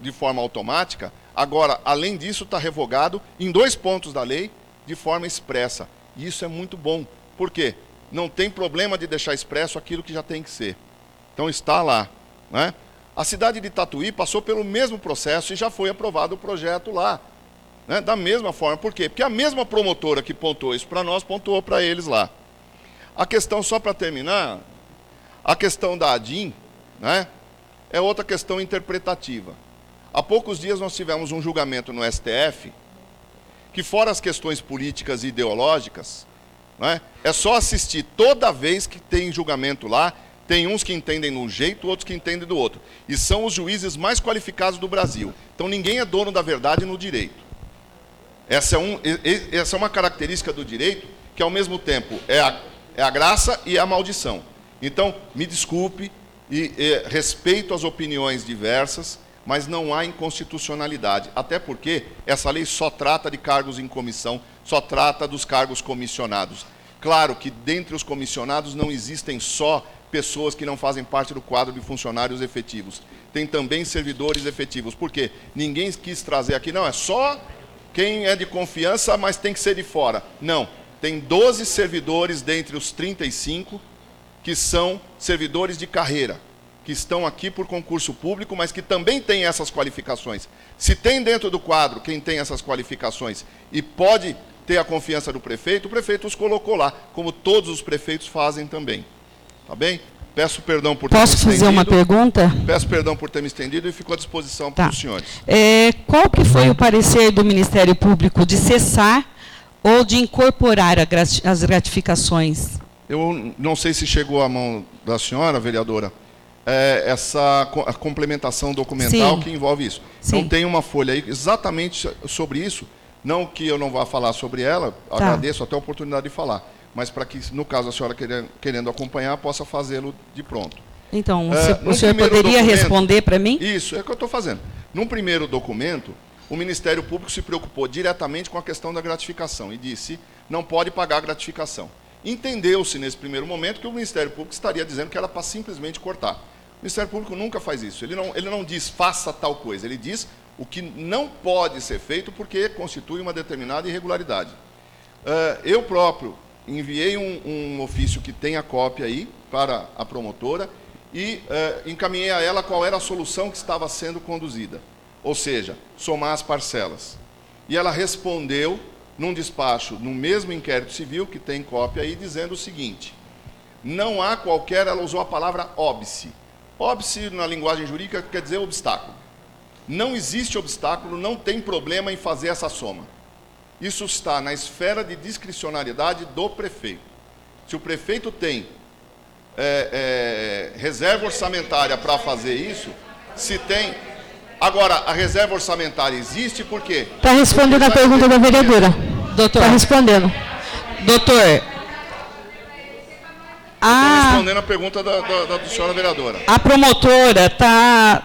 de forma automática, agora, além disso, está revogado em 2 pontos da lei, de forma expressa. E isso é muito bom. Por quê? Não tem problema de deixar expresso aquilo que já tem que ser. Então está lá, né? A cidade de Tatuí passou pelo mesmo processo e já foi aprovado o projeto lá, né? Da mesma forma. Por quê? Porque a mesma promotora que pontuou isso para nós, pontuou para eles lá. A questão, só para terminar, a questão da ADIM, né, é outra questão interpretativa. Há poucos dias nós tivemos um julgamento no STF, que fora as questões políticas e ideológicas, né, é só assistir toda vez que tem julgamento lá, tem uns que entendem de um jeito, outros que entendem do outro. E são os juízes mais qualificados do Brasil. Então ninguém é dono da verdade no direito. Essa é uma característica do direito que, ao mesmo tempo, é a graça e a maldição. Então, me desculpe e respeito as opiniões diversas, mas não há inconstitucionalidade. Até porque essa lei só trata de cargos em comissão, só trata dos cargos comissionados. Claro que, dentre os comissionados, não existem só pessoas que não fazem parte do quadro de funcionários efetivos. Tem também servidores efetivos. Por quê? Ninguém quis trazer aqui, não, é só quem é de confiança, mas tem que ser de fora. Não, tem 12 servidores dentre os 35 que são servidores de carreira, que estão aqui por concurso público, mas que também têm essas qualificações. Se tem dentro do quadro quem tem essas qualificações e pode ter a confiança do prefeito, o prefeito os colocou lá, como todos os prefeitos fazem também. Tá bem? Peço perdão por ter me estendido. Posso fazer uma pergunta? Peço perdão por ter me estendido e fico à disposição para os senhores. Qual que foi o parecer do Ministério Público de cessar ou de incorporar as gratificações? Eu não sei se chegou à mão da senhora, vereadora, a complementação documental. Sim, que envolve isso. Sim. Então tem uma folha aí exatamente sobre isso, não que eu não vá falar sobre ela, tá, agradeço até a oportunidade de falar, mas para que, no caso, a senhora querendo acompanhar, possa fazê-lo de pronto. Então, o senhor poderia responder para mim? Isso, é o que eu estou fazendo. Num primeiro documento, o Ministério Público se preocupou diretamente com a questão da gratificação e disse, não pode pagar a gratificação. Entendeu-se, nesse primeiro momento, que o Ministério Público estaria dizendo que era para simplesmente cortar. O Ministério Público nunca faz isso. Ele não diz faça tal coisa, ele diz o que não pode ser feito porque constitui uma determinada irregularidade. Eu próprio enviei um ofício que tem a cópia aí para a promotora e encaminhei a ela qual era a solução que estava sendo conduzida. Ou seja, somar as parcelas. E ela respondeu num despacho, no mesmo inquérito civil, que tem cópia aí, dizendo o seguinte: não há qualquer, ela usou a palavra óbice. Óbice, na linguagem jurídica, quer dizer obstáculo. Não existe obstáculo, não tem problema em fazer essa soma. Isso está na esfera de discricionariedade do prefeito. Se o prefeito tem reserva orçamentária para fazer isso, se tem... Agora, a reserva orçamentária existe por quê? Está respondendo a pergunta da vereadora. Doutor. Está respondendo. Doutor. Estou respondendo a pergunta da senhora vereadora. A promotora está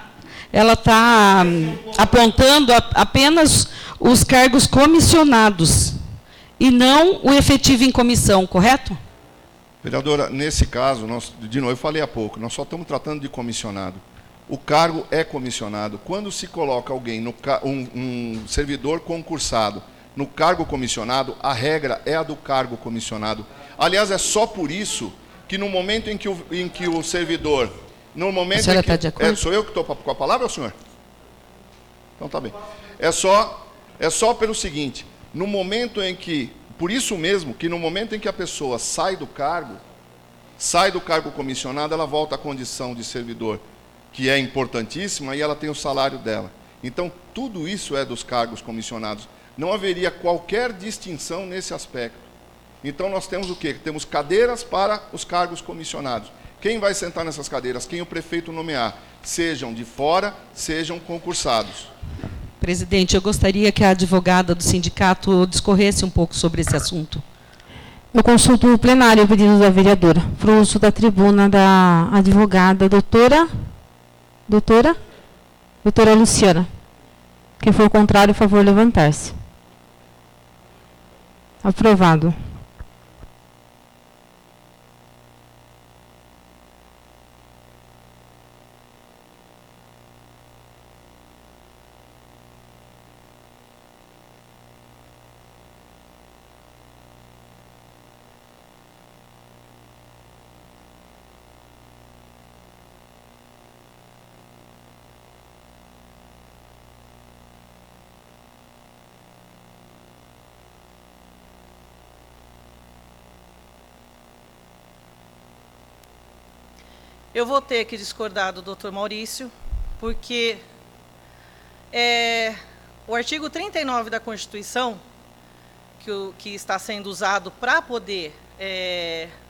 apontando apenas os cargos comissionados e não o efetivo em comissão, correto? Vereadora, nesse caso, de novo, eu falei há pouco, nós só estamos tratando de comissionado. O cargo é comissionado. Quando se coloca alguém, um servidor concursado, no cargo comissionado, a regra é a do cargo comissionado. Aliás, é só por isso que no momento em que o servidor... No momento a senhora está de acordo? Sou eu que estou com a palavra, ou senhor? Então tá bem. É só pelo seguinte, no momento em que... Por isso mesmo que no momento em que a pessoa sai do cargo comissionado, ela volta à condição de servidor, que é importantíssima, e ela tem o salário dela. Então, tudo isso é dos cargos comissionados. Não haveria qualquer distinção nesse aspecto. Então, nós temos o quê? Temos cadeiras para os cargos comissionados. Quem vai sentar nessas cadeiras? Quem o prefeito nomear. Sejam de fora, sejam concursados. Presidente, eu gostaria que a advogada do sindicato discorresse um pouco sobre esse assunto. Eu consulto o plenário o pedido da vereadora, para o uso da tribuna da advogada doutora Luciana. Quem for contrário, por favor, levantar-se. Aprovado. Eu vou ter que discordar do Dr. Maurício, porque o artigo 39 da Constituição, que está sendo usado para poder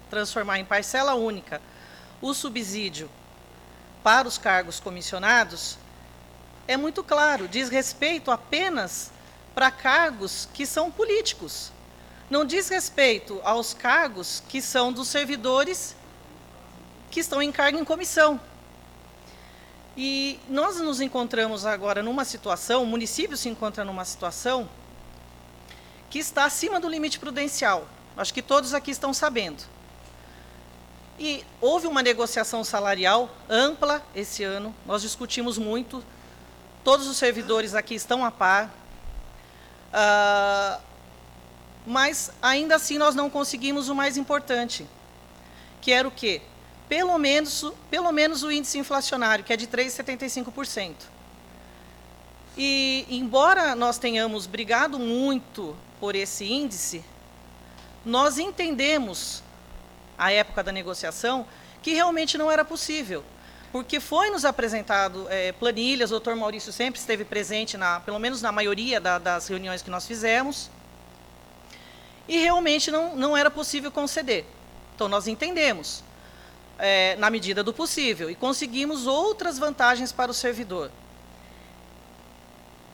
transformar em parcela única o subsídio para os cargos comissionados, é muito claro, diz respeito apenas para cargos que são políticos. Não diz respeito aos cargos que são dos servidores que estão em cargo em comissão. E nós nos encontramos agora numa situação, o município se encontra numa situação que está acima do limite prudencial. Acho que todos aqui estão sabendo. E houve uma negociação salarial ampla esse ano, nós discutimos muito, todos os servidores aqui estão a par, mas ainda assim nós não conseguimos o mais importante, que era o quê? Pelo menos o índice inflacionário, que é de 3,75%. E, embora nós tenhamos brigado muito por esse índice, nós entendemos, à época da negociação, que realmente não era possível. Porque foi nos apresentado planilhas, o Dr. Maurício sempre esteve presente, pelo menos na maioria das reuniões que nós fizemos, e realmente não era possível conceder. Então, nós entendemos. Na medida do possível, e conseguimos outras vantagens para o servidor.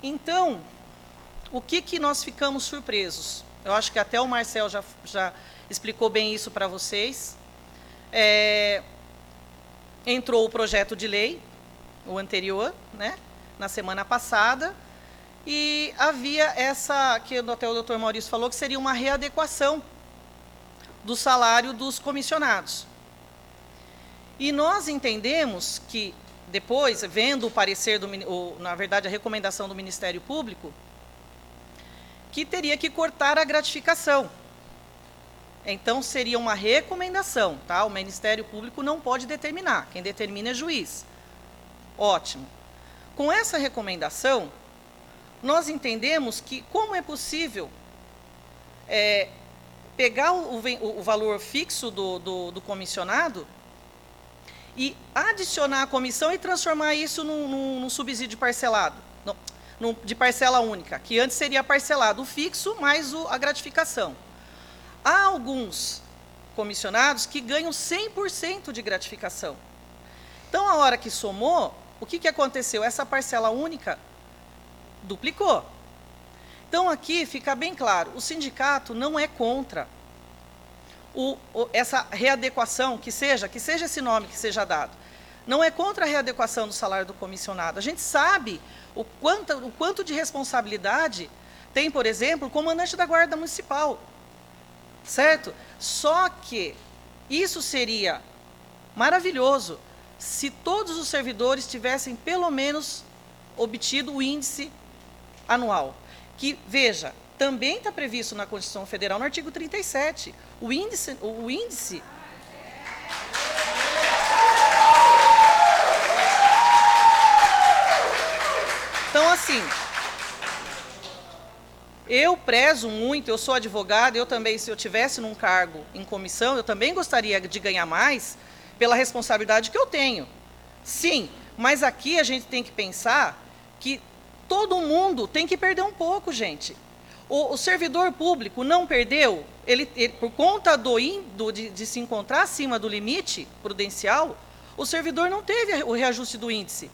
Então, o que nós ficamos surpresos? Eu acho que até o Marcel já explicou bem isso para vocês. Entrou o projeto de lei, o anterior, né, na semana passada, e havia essa, que até o Dr. Maurício falou, que seria uma readequação. do salário dos comissionados. E nós entendemos que, depois, vendo o parecer, na verdade, a recomendação do Ministério Público, que teria que cortar a gratificação. Então, seria uma recomendação, tá? O Ministério Público não pode determinar, quem determina é juiz. Ótimo. Com essa recomendação, nós entendemos que como é possível pegar o valor fixo do comissionado e adicionar a comissão e transformar isso num subsídio parcelado, de parcela única, que antes seria parcelado o fixo mais a gratificação. Há alguns comissionados que ganham 100% de gratificação. Então, a hora que somou, o que aconteceu? Essa parcela única duplicou. Então, aqui fica bem claro, o sindicato não é contra essa readequação, que seja esse nome que seja dado. Não é contra a readequação do salário do comissionado. A gente sabe o quanto de responsabilidade tem, por exemplo, o comandante da Guarda Municipal. Certo? Só que isso seria maravilhoso se todos os servidores tivessem, pelo menos, obtido o índice anual. Que, veja, também está previsto na Constituição Federal, no artigo 37. O índice... Então, assim... Eu prezo muito, eu sou advogada, eu também, se eu tivesse num cargo em comissão, eu também gostaria de ganhar mais pela responsabilidade que eu tenho. Sim, mas aqui a gente tem que pensar que todo mundo tem que perder um pouco, gente. O servidor público não perdeu, ele por conta de se encontrar acima do limite prudencial, o servidor não teve o reajuste do índice.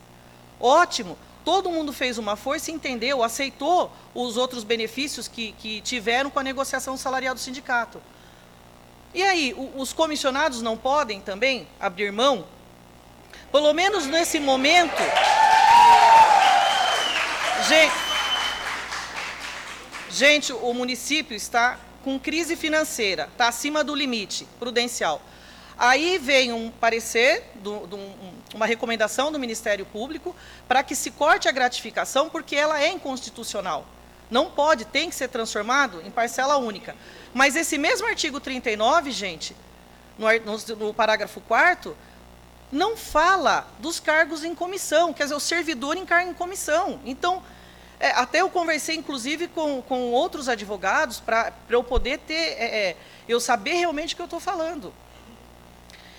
Ótimo. Todo mundo fez uma força, entendeu, aceitou os outros benefícios que tiveram com a negociação salarial do sindicato. E aí, os comissionados não podem também abrir mão? Pelo menos nesse momento... Gente, o município está com crise financeira, está acima do limite prudencial. Aí vem um parecer, uma recomendação do Ministério Público para que se corte a gratificação, porque ela é inconstitucional. Não pode, tem que ser transformado em parcela única. Mas esse mesmo artigo 39, gente, no parágrafo 4º, não fala dos cargos em comissão, quer dizer, o servidor em cargo em comissão. Então, até eu conversei, inclusive, com outros advogados para eu poder eu saber realmente o que eu estou falando.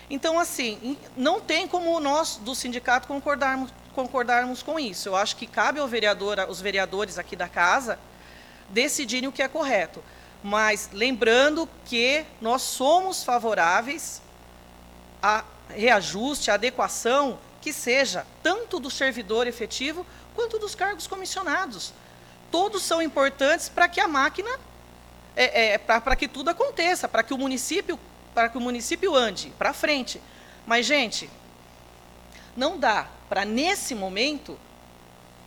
Então, assim, não tem como nós, do sindicato, concordarmos com isso. Eu acho que cabe aos vereadores aqui da casa decidirem o que é correto. Mas lembrando que nós somos favoráveis a reajuste, a adequação, que seja tanto do servidor efetivo quanto dos cargos comissionados. Todos são importantes para que a máquina, para que tudo aconteça, para que o município ande para frente. Mas, gente, não dá para, nesse momento,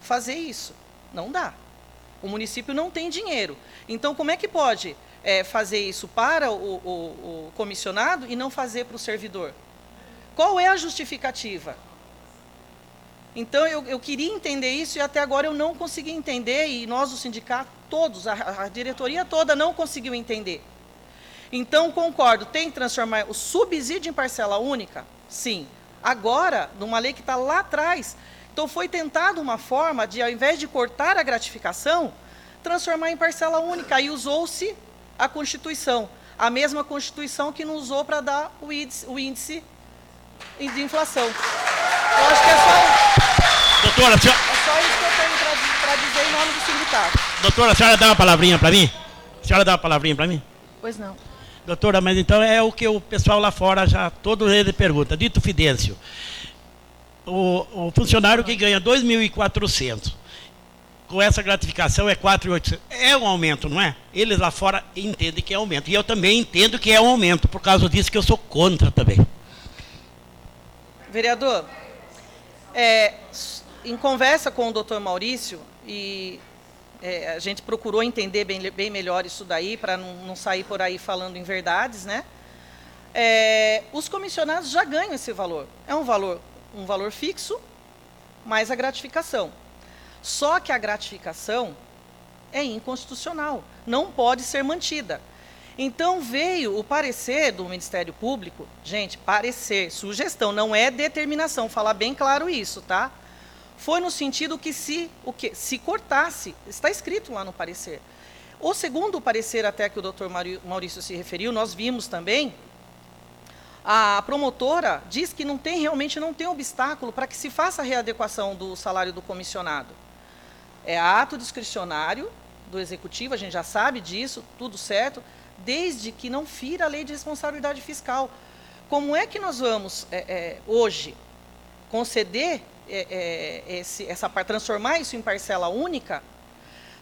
fazer isso. Não dá. O município não tem dinheiro. Então, como é que pode fazer isso para o comissionado e não fazer para o servidor? Qual é a justificativa? Então, eu queria entender isso e até agora eu não consegui entender, e nós, o sindicato, todos, a diretoria toda não conseguiu entender. Então, concordo, tem que transformar o subsídio em parcela única? Sim. Agora, numa lei que está lá atrás, então foi tentada uma forma de, ao invés de cortar a gratificação, transformar em parcela única. Aí usou-se a Constituição, a mesma Constituição que não usou para dar o índice de inflação. Eu acho que é só, doutora, é só isso que eu tenho para dizer em nome do sindicato. Doutora, a senhora dá uma palavrinha para mim? A senhora dá uma palavrinha para mim? Pois não. Doutora, mas então é o que o pessoal lá fora já, todo ele pergunta. Dito Fidêncio, o funcionário que ganha 2.400, com essa gratificação é 4.800, é um aumento, não é? Eles lá fora entendem que é aumento. E eu também entendo que é um aumento, por causa disso que eu sou contra também. Vereador, em conversa com o doutor Maurício, e a gente procurou entender bem melhor isso daí, para não sair por aí falando em verdades, né? os comissionados já ganham esse valor. É um valor fixo, mais a gratificação. Só que a gratificação é inconstitucional, não pode ser mantida. Então veio o parecer do Ministério Público, gente, parecer, sugestão, não é determinação, falar bem claro isso, tá? Foi no sentido que se cortasse, está escrito lá no parecer. O segundo parecer, até que o doutor Maurício se referiu, nós vimos também, a promotora diz que realmente não tem obstáculo para que se faça a readequação do salário do comissionado. É ato discricionário do executivo, a gente já sabe disso, tudo certo, desde que não fira a lei de responsabilidade fiscal. Como é que nós vamos, hoje, conceder transformar isso em parcela única,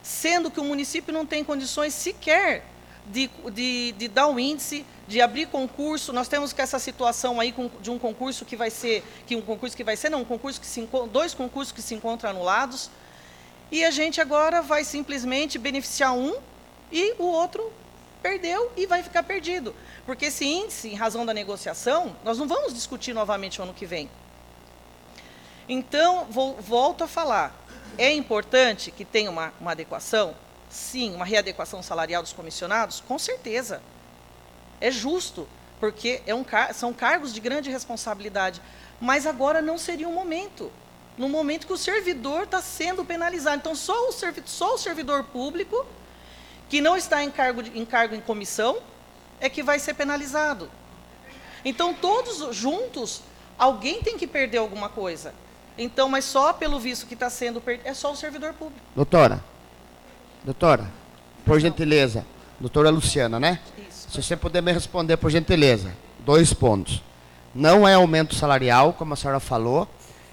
sendo que o município não tem condições sequer de dar um índice, de abrir concurso? Nós temos que essa situação aí de um concurso que vai ser, dois concursos que se encontram anulados, e a gente agora vai simplesmente beneficiar um e o outro perdeu e vai ficar perdido. Porque esse índice, em razão da negociação, nós não vamos discutir novamente o ano que vem. Então, volto a falar, é importante que tenha uma adequação? Sim, uma readequação salarial dos comissionados? Com certeza. É justo, porque são cargos de grande responsabilidade. Mas agora não seria o momento. No momento que o servidor está sendo penalizado. Então, só o servidor público, que não está em cargo em comissão, é que vai ser penalizado. Então, todos juntos, alguém tem que perder alguma coisa. Então, mas só pelo visto que está sendo perdido, é só o servidor público. Doutora, por gentileza, doutora Luciana, né? Isso. Se você puder me responder, por gentileza, 2 pontos. Não é aumento salarial, como a senhora falou,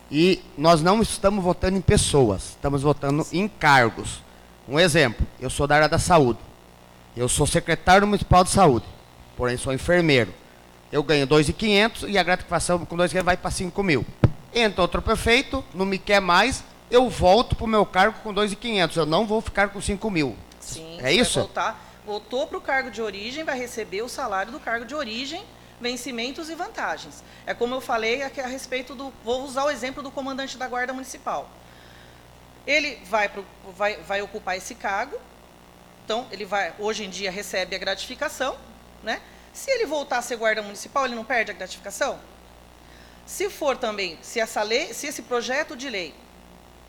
e nós não estamos votando em pessoas, estamos votando em cargos. Um exemplo, eu sou da área da saúde, eu sou secretário municipal de saúde, porém sou enfermeiro. Eu ganho 2.500 e a gratificação com 2.500 vai para 5.000. Entra outro prefeito, não me quer mais, eu volto para o meu cargo com 2.500, eu não vou ficar com 5.000. Sim, é isso? Voltou para o cargo de origem, vai receber o salário do cargo de origem, vencimentos e vantagens. É como eu falei aqui a respeito vou usar o exemplo do comandante da Guarda Municipal. Ele vai ocupar esse cargo, então ele hoje em dia recebe a gratificação, né? Se ele voltar a ser guarda municipal, ele não perde a gratificação? Se for também, se esse projeto de lei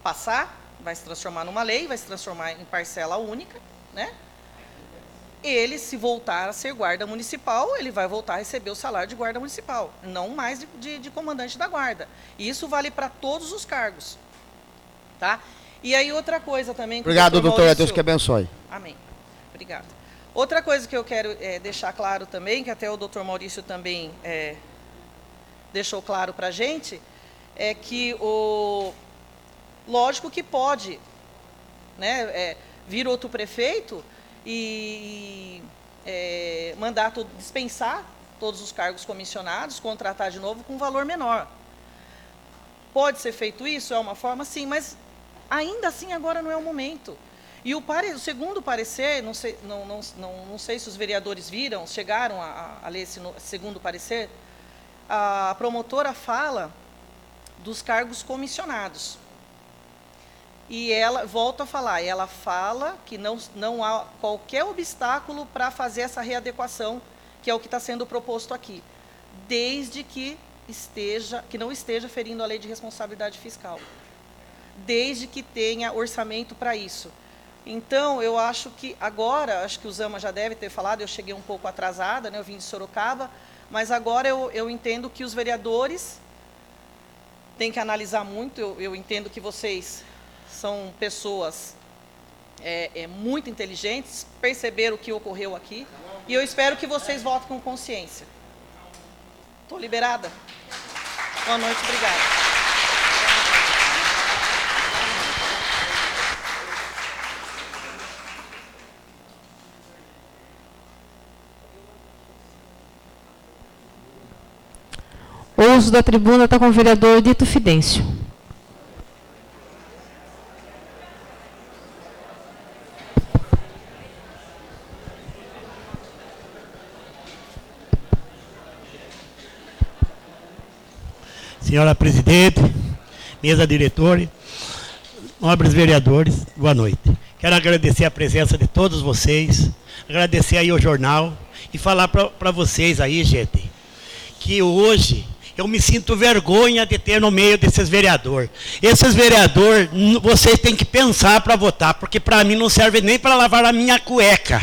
passar, vai se transformar numa lei, vai se transformar em parcela única, né? Ele, se voltar a ser guarda municipal, ele vai voltar a receber o salário de guarda municipal, não mais de comandante da guarda. E isso vale para todos os cargos, tá? E aí outra coisa também... Obrigado, doutora, Deus que abençoe. Amém. Obrigada. Outra coisa que eu quero deixar claro também, que até o doutor Maurício também deixou claro para a gente, é que lógico que pode, né, vir outro prefeito e dispensar todos os cargos comissionados, contratar de novo com um valor menor. Pode ser feito isso? É uma forma, sim, mas ainda assim agora não é o momento. E o segundo parecer, não sei se os vereadores chegaram a ler esse segundo parecer, a promotora fala dos cargos comissionados. E ela, volta a falar, ela fala que não há qualquer obstáculo para fazer essa readequação, que é o que está sendo proposto aqui, desde que não esteja ferindo a lei de responsabilidade fiscal, desde que tenha orçamento para isso. Então, eu acho que agora, acho que o Zama já deve ter falado, eu cheguei um pouco atrasada, né, eu vim de Sorocaba, mas agora eu entendo que os vereadores têm que analisar muito, eu entendo que vocês são pessoas muito inteligentes, perceberam o que ocorreu aqui, e eu espero que vocês votem com consciência. Estou liberada? Boa noite, obrigada. O uso da tribuna está com o vereador Dito Fidêncio. senhora presidente, mesa diretora, nobres vereadores, boa noite. Quero agradecer a presença de todos vocês, agradecer aí ao jornal e falar para vocês aí, gente, que hoje eu me sinto vergonha de ter no meio desses vereadores. Esses vereadores, vocês têm que pensar para votar, porque para mim não serve nem para lavar a minha cueca.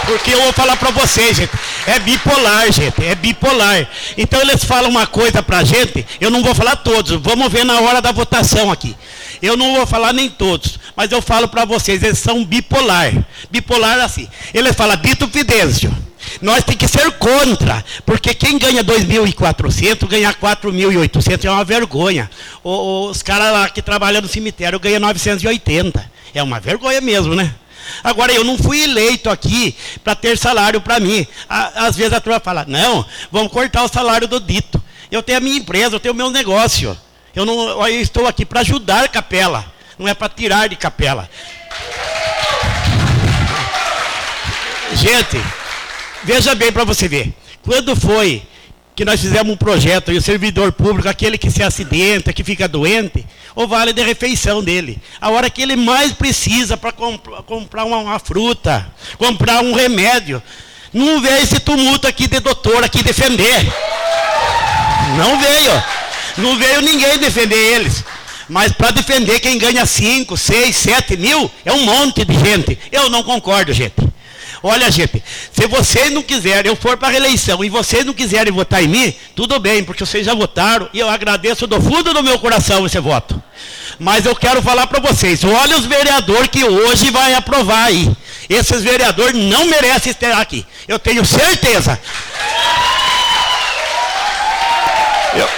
Porque eu vou falar para vocês, gente, é bipolar, gente, é bipolar. Então eles falam uma coisa para a gente, eu não vou falar todos, vamos ver na hora da votação aqui. Eu não vou falar nem todos, mas eu falo para vocês, eles são bipolar. Bipolar assim, eles falam, dito Fidêncio, nós tem que ser contra, porque quem ganha 2.400, ganhar 4.800 é uma vergonha. Os caras lá que trabalham no cemitério ganham 980, é uma vergonha mesmo, né? Agora, eu não fui eleito aqui para ter salário para mim. Às vezes a turma fala, não, vamos cortar o salário do dito. Eu tenho a minha empresa, eu tenho o meu negócio. Eu estou aqui para ajudar Capela, não é para tirar de Capela. Gente, veja bem para você ver. Quando foi que nós fizemos um projeto e o servidor público, aquele que se acidenta, que fica doente, o vale de refeição dele. A hora que ele mais precisa para comprar uma fruta, comprar um remédio. Não veio esse tumulto aqui de doutor aqui defender. Não veio. Não veio ninguém defender eles. Mas para defender quem ganha 5, 6, 7 mil, é um monte de gente. Eu não concordo, gente. Olha, gente, se vocês não quiserem, eu for para a reeleição e vocês não quiserem votar em mim, tudo bem, porque vocês já votaram e eu agradeço do fundo do meu coração esse voto. Mas eu quero falar para vocês, olha os vereadores que hoje vai aprovar aí. Esses vereadores não merecem estar aqui, eu tenho certeza. Eu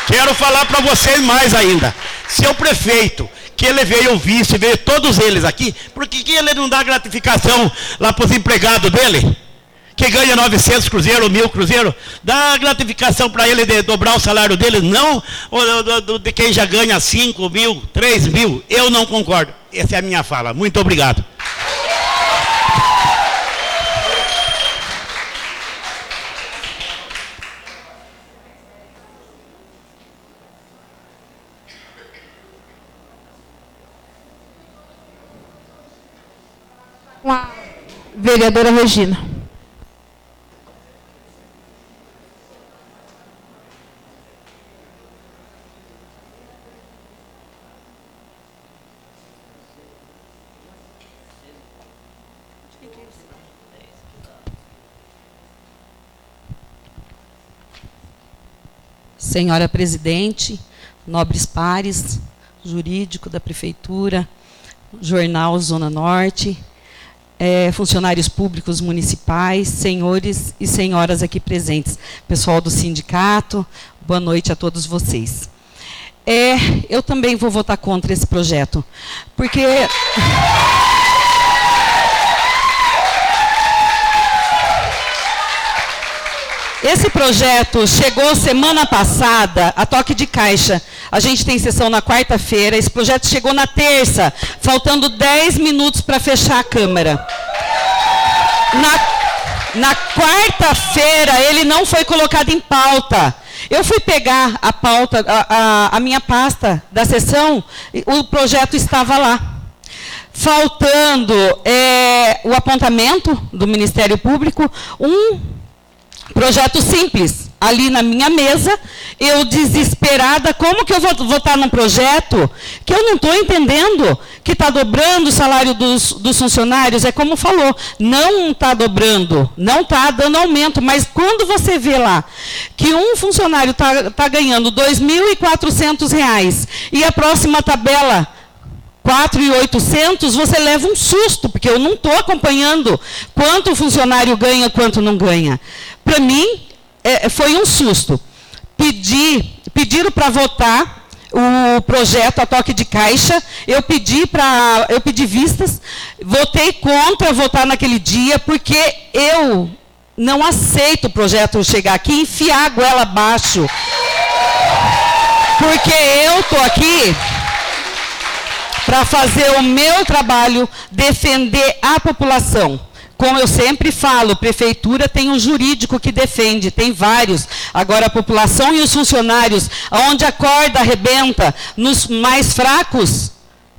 quero falar para vocês mais ainda. Seu prefeito, que ele veio o vice, veio todos eles aqui, por que ele não dá gratificação lá para os empregados dele? Que ganha 900 cruzeiros, 1.000 cruzeiros, dá gratificação para ele de dobrar o salário dele, não de quem já ganha 5 mil, 3 mil, eu não concordo. Essa é a minha fala, muito obrigado. Vereadora Regina. Senhora presidente, nobres pares, jurídico da prefeitura, jornal Zona Norte, funcionários públicos municipais, senhores e senhoras aqui presentes, pessoal do sindicato, boa noite a todos vocês. Eu também vou votar contra esse projeto, porque... Esse projeto chegou semana passada, a toque de caixa. A gente tem sessão na quarta-feira, esse projeto chegou na terça, faltando 10 minutos para fechar a Câmara. Na quarta-feira, ele não foi colocado em pauta. Eu fui pegar a pauta, a minha pasta da sessão, o projeto estava lá. Faltando o apontamento do Ministério Público, projeto simples, ali na minha mesa, eu desesperada, como que eu vou votar num projeto que eu não estou entendendo, que está dobrando o salário dos funcionários, é como falou, não está dobrando, não está dando aumento, mas quando você vê lá que um funcionário está ganhando R$ 2.400 e a próxima tabela 4.800, você leva um susto, porque eu não estou acompanhando quanto o funcionário ganha, quanto não ganha. Para mim, foi um susto. Pediram para votar o projeto a toque de caixa, eu pedi vistas, votei contra votar naquele dia, porque eu não aceito o projeto chegar aqui e enfiar a goela abaixo. Porque eu estou aqui para fazer o meu trabalho, defender a população. Como eu sempre falo, prefeitura tem um jurídico que defende, tem vários. Agora, a população e os funcionários, onde a corda arrebenta, nos mais fracos,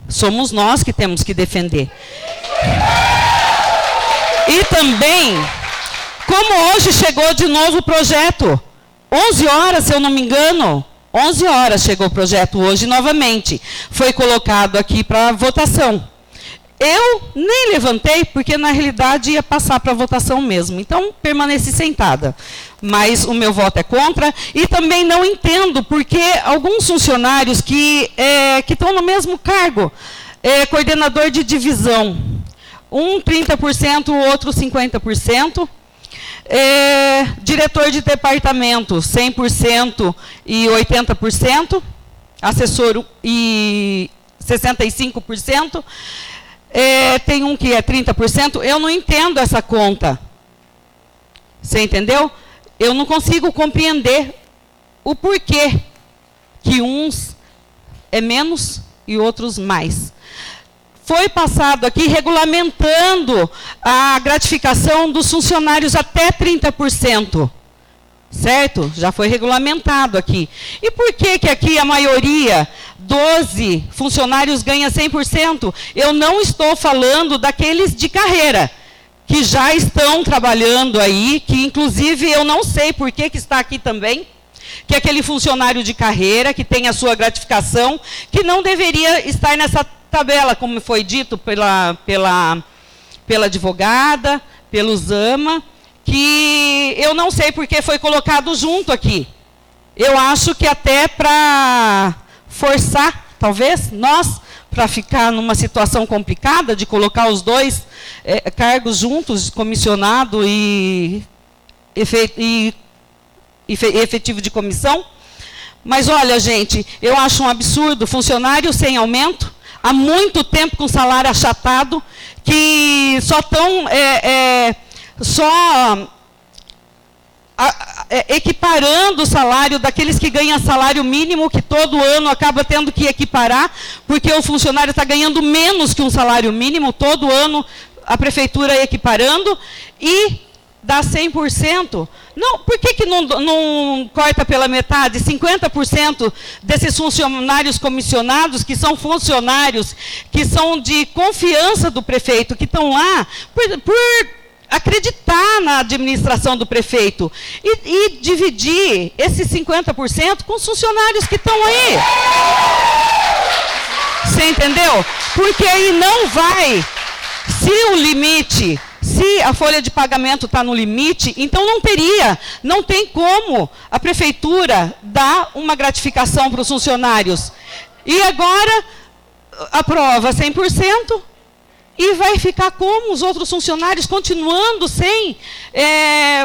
somos nós que temos que defender. E também, como hoje chegou de novo o projeto, 11 horas, se eu não me engano, 11 horas chegou o projeto hoje novamente. Foi colocado aqui para votação. Eu nem levantei, porque na realidade ia passar para votação mesmo. Então, permaneci sentada. Mas o meu voto é contra. E também não entendo porque alguns funcionários que estão no mesmo cargo, coordenador de divisão, um 30%, o outro 50%. Diretor de departamento, 100% e 80%. Assessor e 65%. Tem um que é 30%, eu não entendo essa conta. Você entendeu? Eu não consigo compreender o porquê que uns é menos e outros mais. Foi passado aqui regulamentando a gratificação dos funcionários até 30%. Certo? Já foi regulamentado aqui. E por que que aqui a maioria, 12 funcionários, ganha 100%? Eu não estou falando daqueles de carreira, que já estão trabalhando aí, que inclusive eu não sei por que que está aqui também, que é aquele funcionário de carreira, que tem a sua gratificação, que não deveria estar nessa tabela, como foi dito pela advogada, pelo Zama, que eu não sei porque foi colocado junto aqui. Eu acho que até para forçar, talvez, nós, para ficar numa situação complicada de colocar os dois cargos juntos, comissionado e efetivo de comissão. Mas olha, gente, eu acho um absurdo, funcionário sem aumento, há muito tempo com salário achatado, que só estão equiparando o salário daqueles que ganham salário mínimo, que todo ano acaba tendo que equiparar, porque o funcionário está ganhando menos que um salário mínimo, todo ano a prefeitura equiparando, e dá 100%. Não, por que que não corta pela metade? 50% desses funcionários comissionados, que são funcionários, que são de confiança do prefeito, que estão lá por acreditar na administração do prefeito e dividir esses 50% com os funcionários que estão aí. Você entendeu? Porque aí não vai, se o limite, se a folha de pagamento está no limite, então não tem como a prefeitura dar uma gratificação para os funcionários. E agora aprova 100%, e vai ficar como os outros funcionários, continuando sem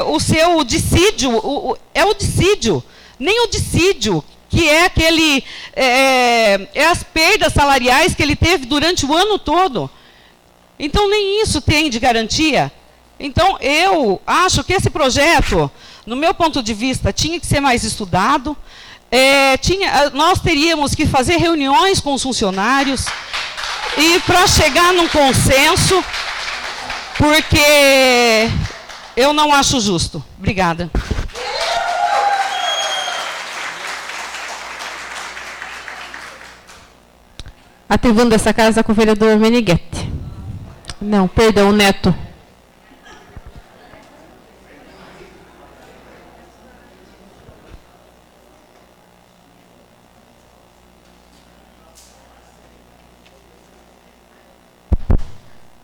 o seu dissídio, o dissídio, nem o dissídio, que é aquele, as perdas salariais que ele teve durante o ano todo. Então, nem isso tem de garantia. Então, eu acho que esse projeto, no meu ponto de vista, tinha que ser mais estudado, nós teríamos que fazer reuniões com os funcionários, e para chegar num consenso, porque eu não acho justo. Obrigada. A tribuna dessa casa com o vereador Meneghetti. Não, perdão, Neto.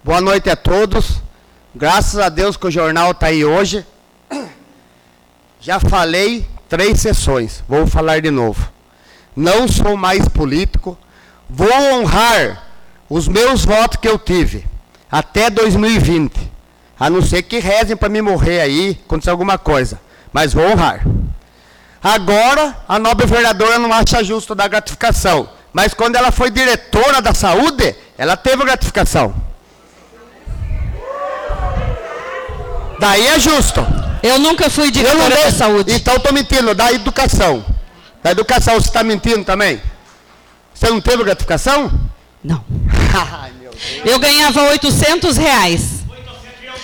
Boa noite a todos. Graças a Deus que o jornal está aí hoje. Já falei 3 sessões, vou falar de novo. Não sou mais político, vou honrar os meus votos que eu tive até 2020. A não ser que rezem para me morrer aí, acontecer alguma coisa. Mas vou honrar. Agora, a nobre vereadora não acha justo dar gratificação. Mas quando ela foi diretora da saúde, ela teve gratificação. Daí é justo. Eu nunca fui diretora da saúde. Então estou mentindo, da educação. Da educação você está mentindo também? Você não teve gratificação? Não. Eu ganhava R$800.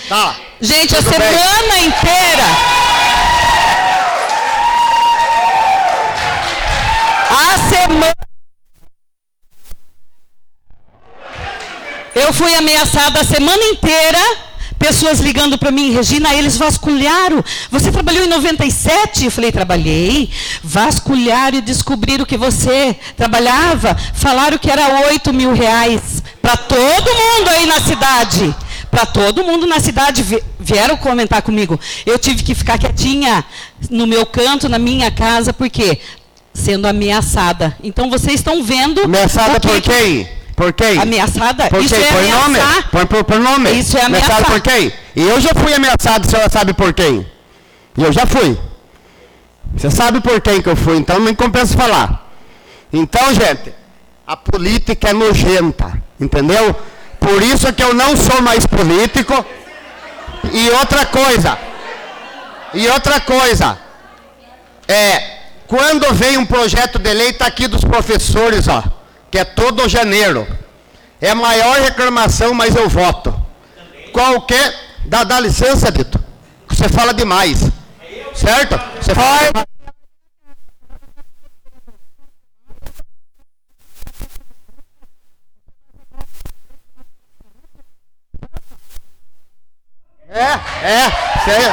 Tá. Gente, a Tudo bem. semana inteira. A semana. Eu fui ameaçada a semana inteira. Pessoas ligando para mim, Regina, eles vasculharam. Você trabalhou em 97? Eu falei, trabalhei. Vasculharam e descobriram que você trabalhava. Falaram que era 8 mil reais. Para todo mundo aí na cidade. Para todo mundo na cidade. Vieram comentar comigo. Eu tive que ficar quietinha no meu canto, na minha casa, por quê? Sendo ameaçada. Então vocês estão vendo... Ameaçada por quem? Por quem? Ameaçada? Por Isso quem? é Por ameaçar. nome? Por nome? Isso é ameaçar. Ameaçado por quem? E eu já fui ameaçado, a senhora sabe por quem? E eu já fui. Você sabe por quem que eu fui, então não me compensa falar. Então, gente, a política é nojenta, entendeu? Por isso é que eu não sou mais político. E outra coisa, quando vem um projeto de lei, está aqui dos professores, ó, que é todo janeiro. É a maior reclamação, mas eu voto. Qualquer... Dá licença, Dito. Você fala demais. Certo? Você fala demais.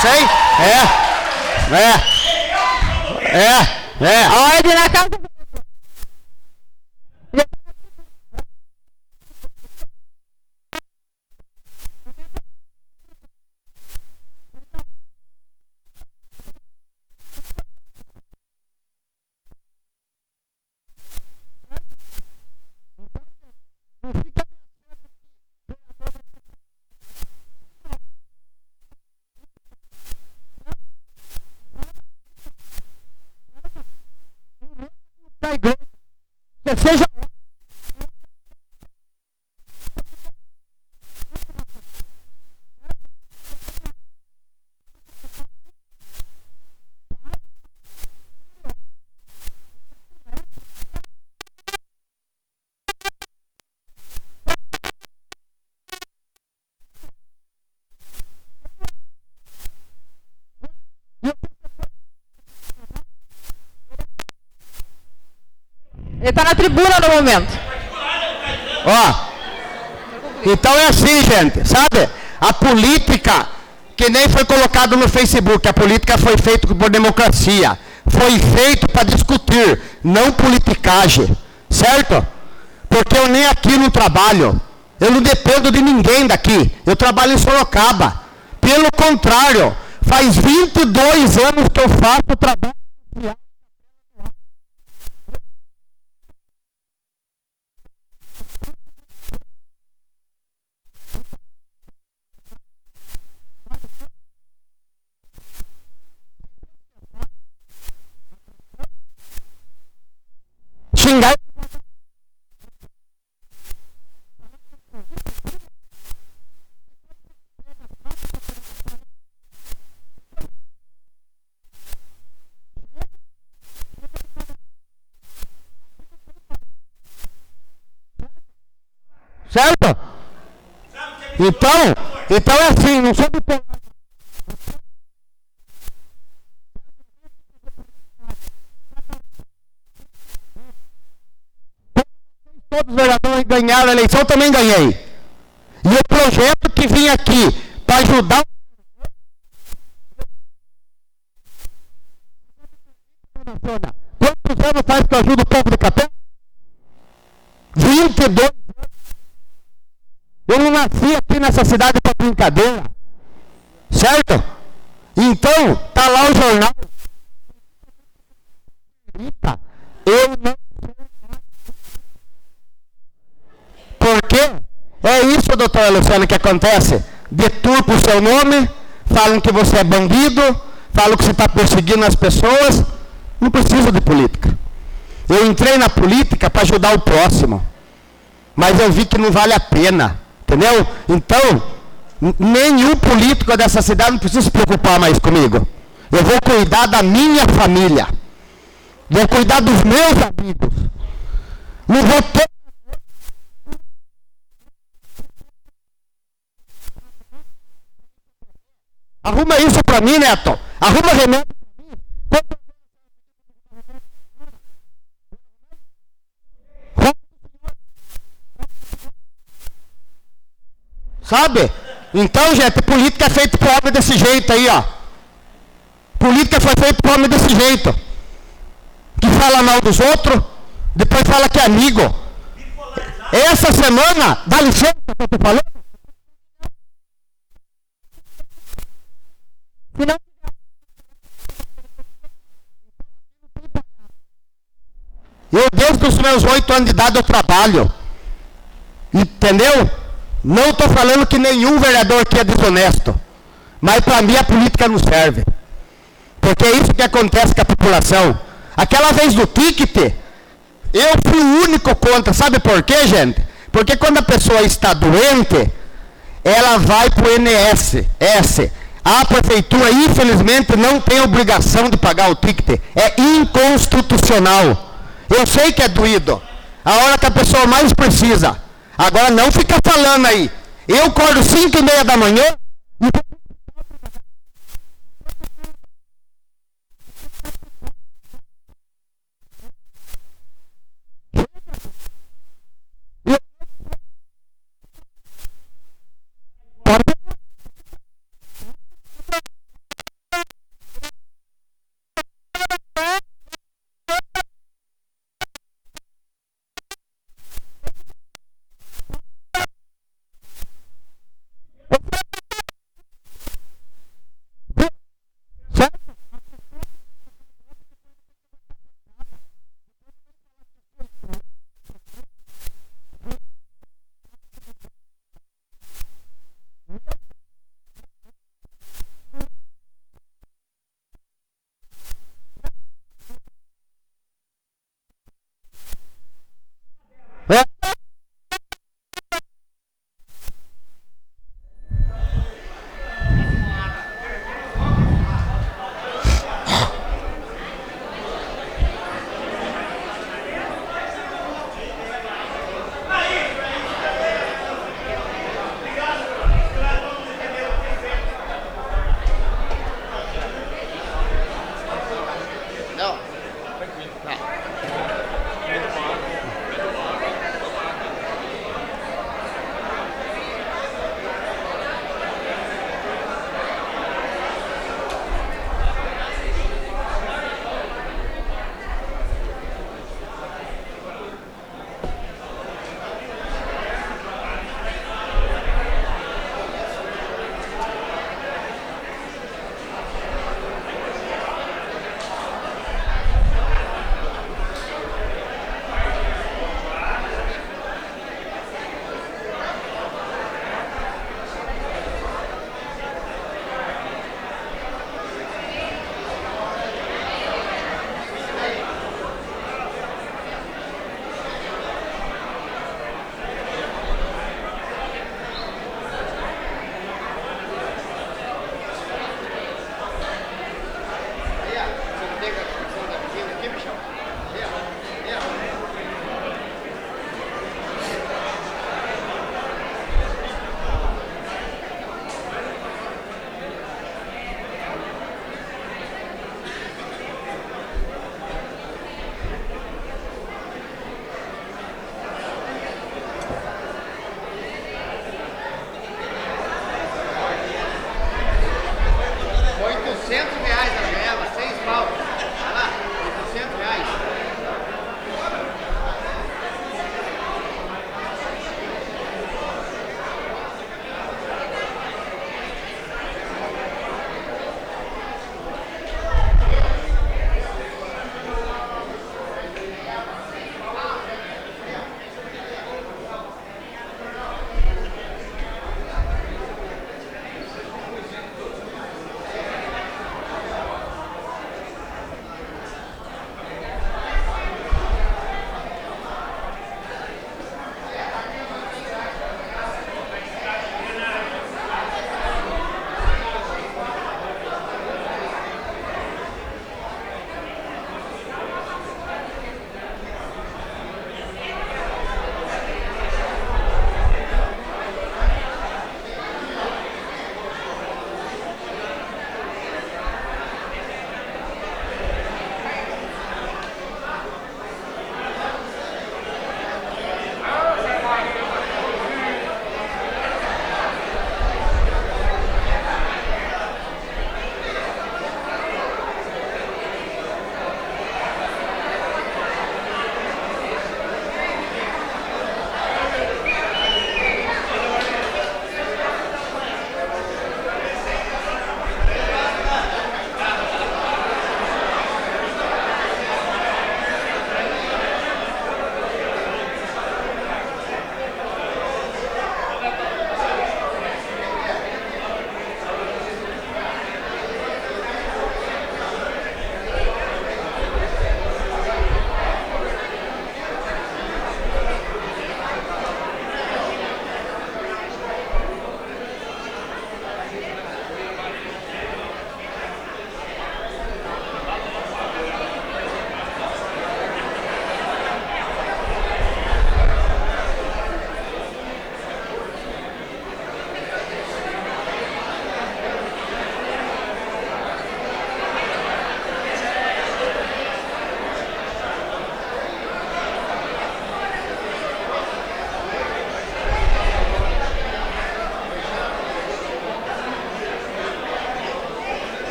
Sei. A ordem na casa. Seja... Ele está na tribuna no momento. Ó, então é assim, gente, sabe? A política, que nem foi colocado no Facebook, a política foi feita por democracia. Foi feito para discutir, não politicagem, certo? Porque eu nem aqui não trabalho. Eu não dependo de ninguém daqui. Eu trabalho em Sorocaba. Pelo contrário, faz 22 anos que eu faço trabalho social. Xingar. Certo? Então é assim, não sou de... Todos os vereadores ganharam a eleição, eu também ganhei. E o projeto que vinha aqui para ajudar... Quantos anos faz que eu ajudo o povo de Capela? 22 anos. Eu não nasci aqui nessa cidade para brincadeira. Certo? Então, tá lá o jornal. Eu não... Porque é isso, doutora Luciana, que acontece. Deturpam o seu nome, falam que você é bandido, falam que você está perseguindo as pessoas. Não precisa de política. Eu entrei na política para ajudar o próximo. Mas eu vi que não vale a pena. Entendeu? Então, nenhum político dessa cidade não precisa se preocupar mais comigo. Eu vou cuidar da minha família. Vou cuidar dos meus amigos. Não vou ter... Arruma isso para mim, Neto. Arruma remédio para mim. Sabe? Então, gente, política é feita por homem desse jeito aí, ó. Política foi feita por homem desse jeito. Que fala mal dos outros, depois fala que é amigo. Essa semana, dá licença que eu tô falando. Eu, desde os meus 8 anos de idade, eu trabalho. Entendeu? Não estou falando que nenhum vereador aqui é desonesto. Mas para mim a política não serve. Porque é isso que acontece com a população. Aquela vez do ticket, eu fui o único contra. Sabe por quê, gente? Porque quando a pessoa está doente, ela vai para o INSS. A prefeitura, infelizmente, não tem obrigação de pagar o ticket. É inconstitucional. Eu sei que é doído. A hora que a pessoa mais precisa. Agora não fica falando aí. Eu acordo 5h30 da manhã.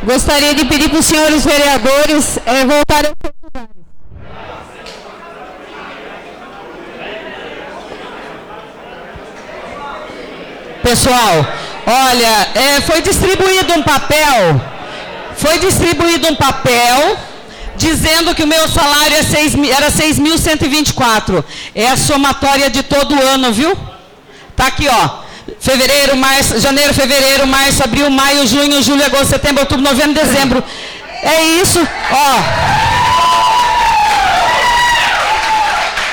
Gostaria de pedir para os senhores vereadores voltarem aos seus lugares. Pessoal, olha, foi distribuído um papel dizendo que o meu salário era 6.124. É a somatória de todo ano, viu? Tá aqui, ó. Janeiro, fevereiro, março, abril, maio, junho, julho, agosto, setembro, outubro, novembro, dezembro. É isso, ó.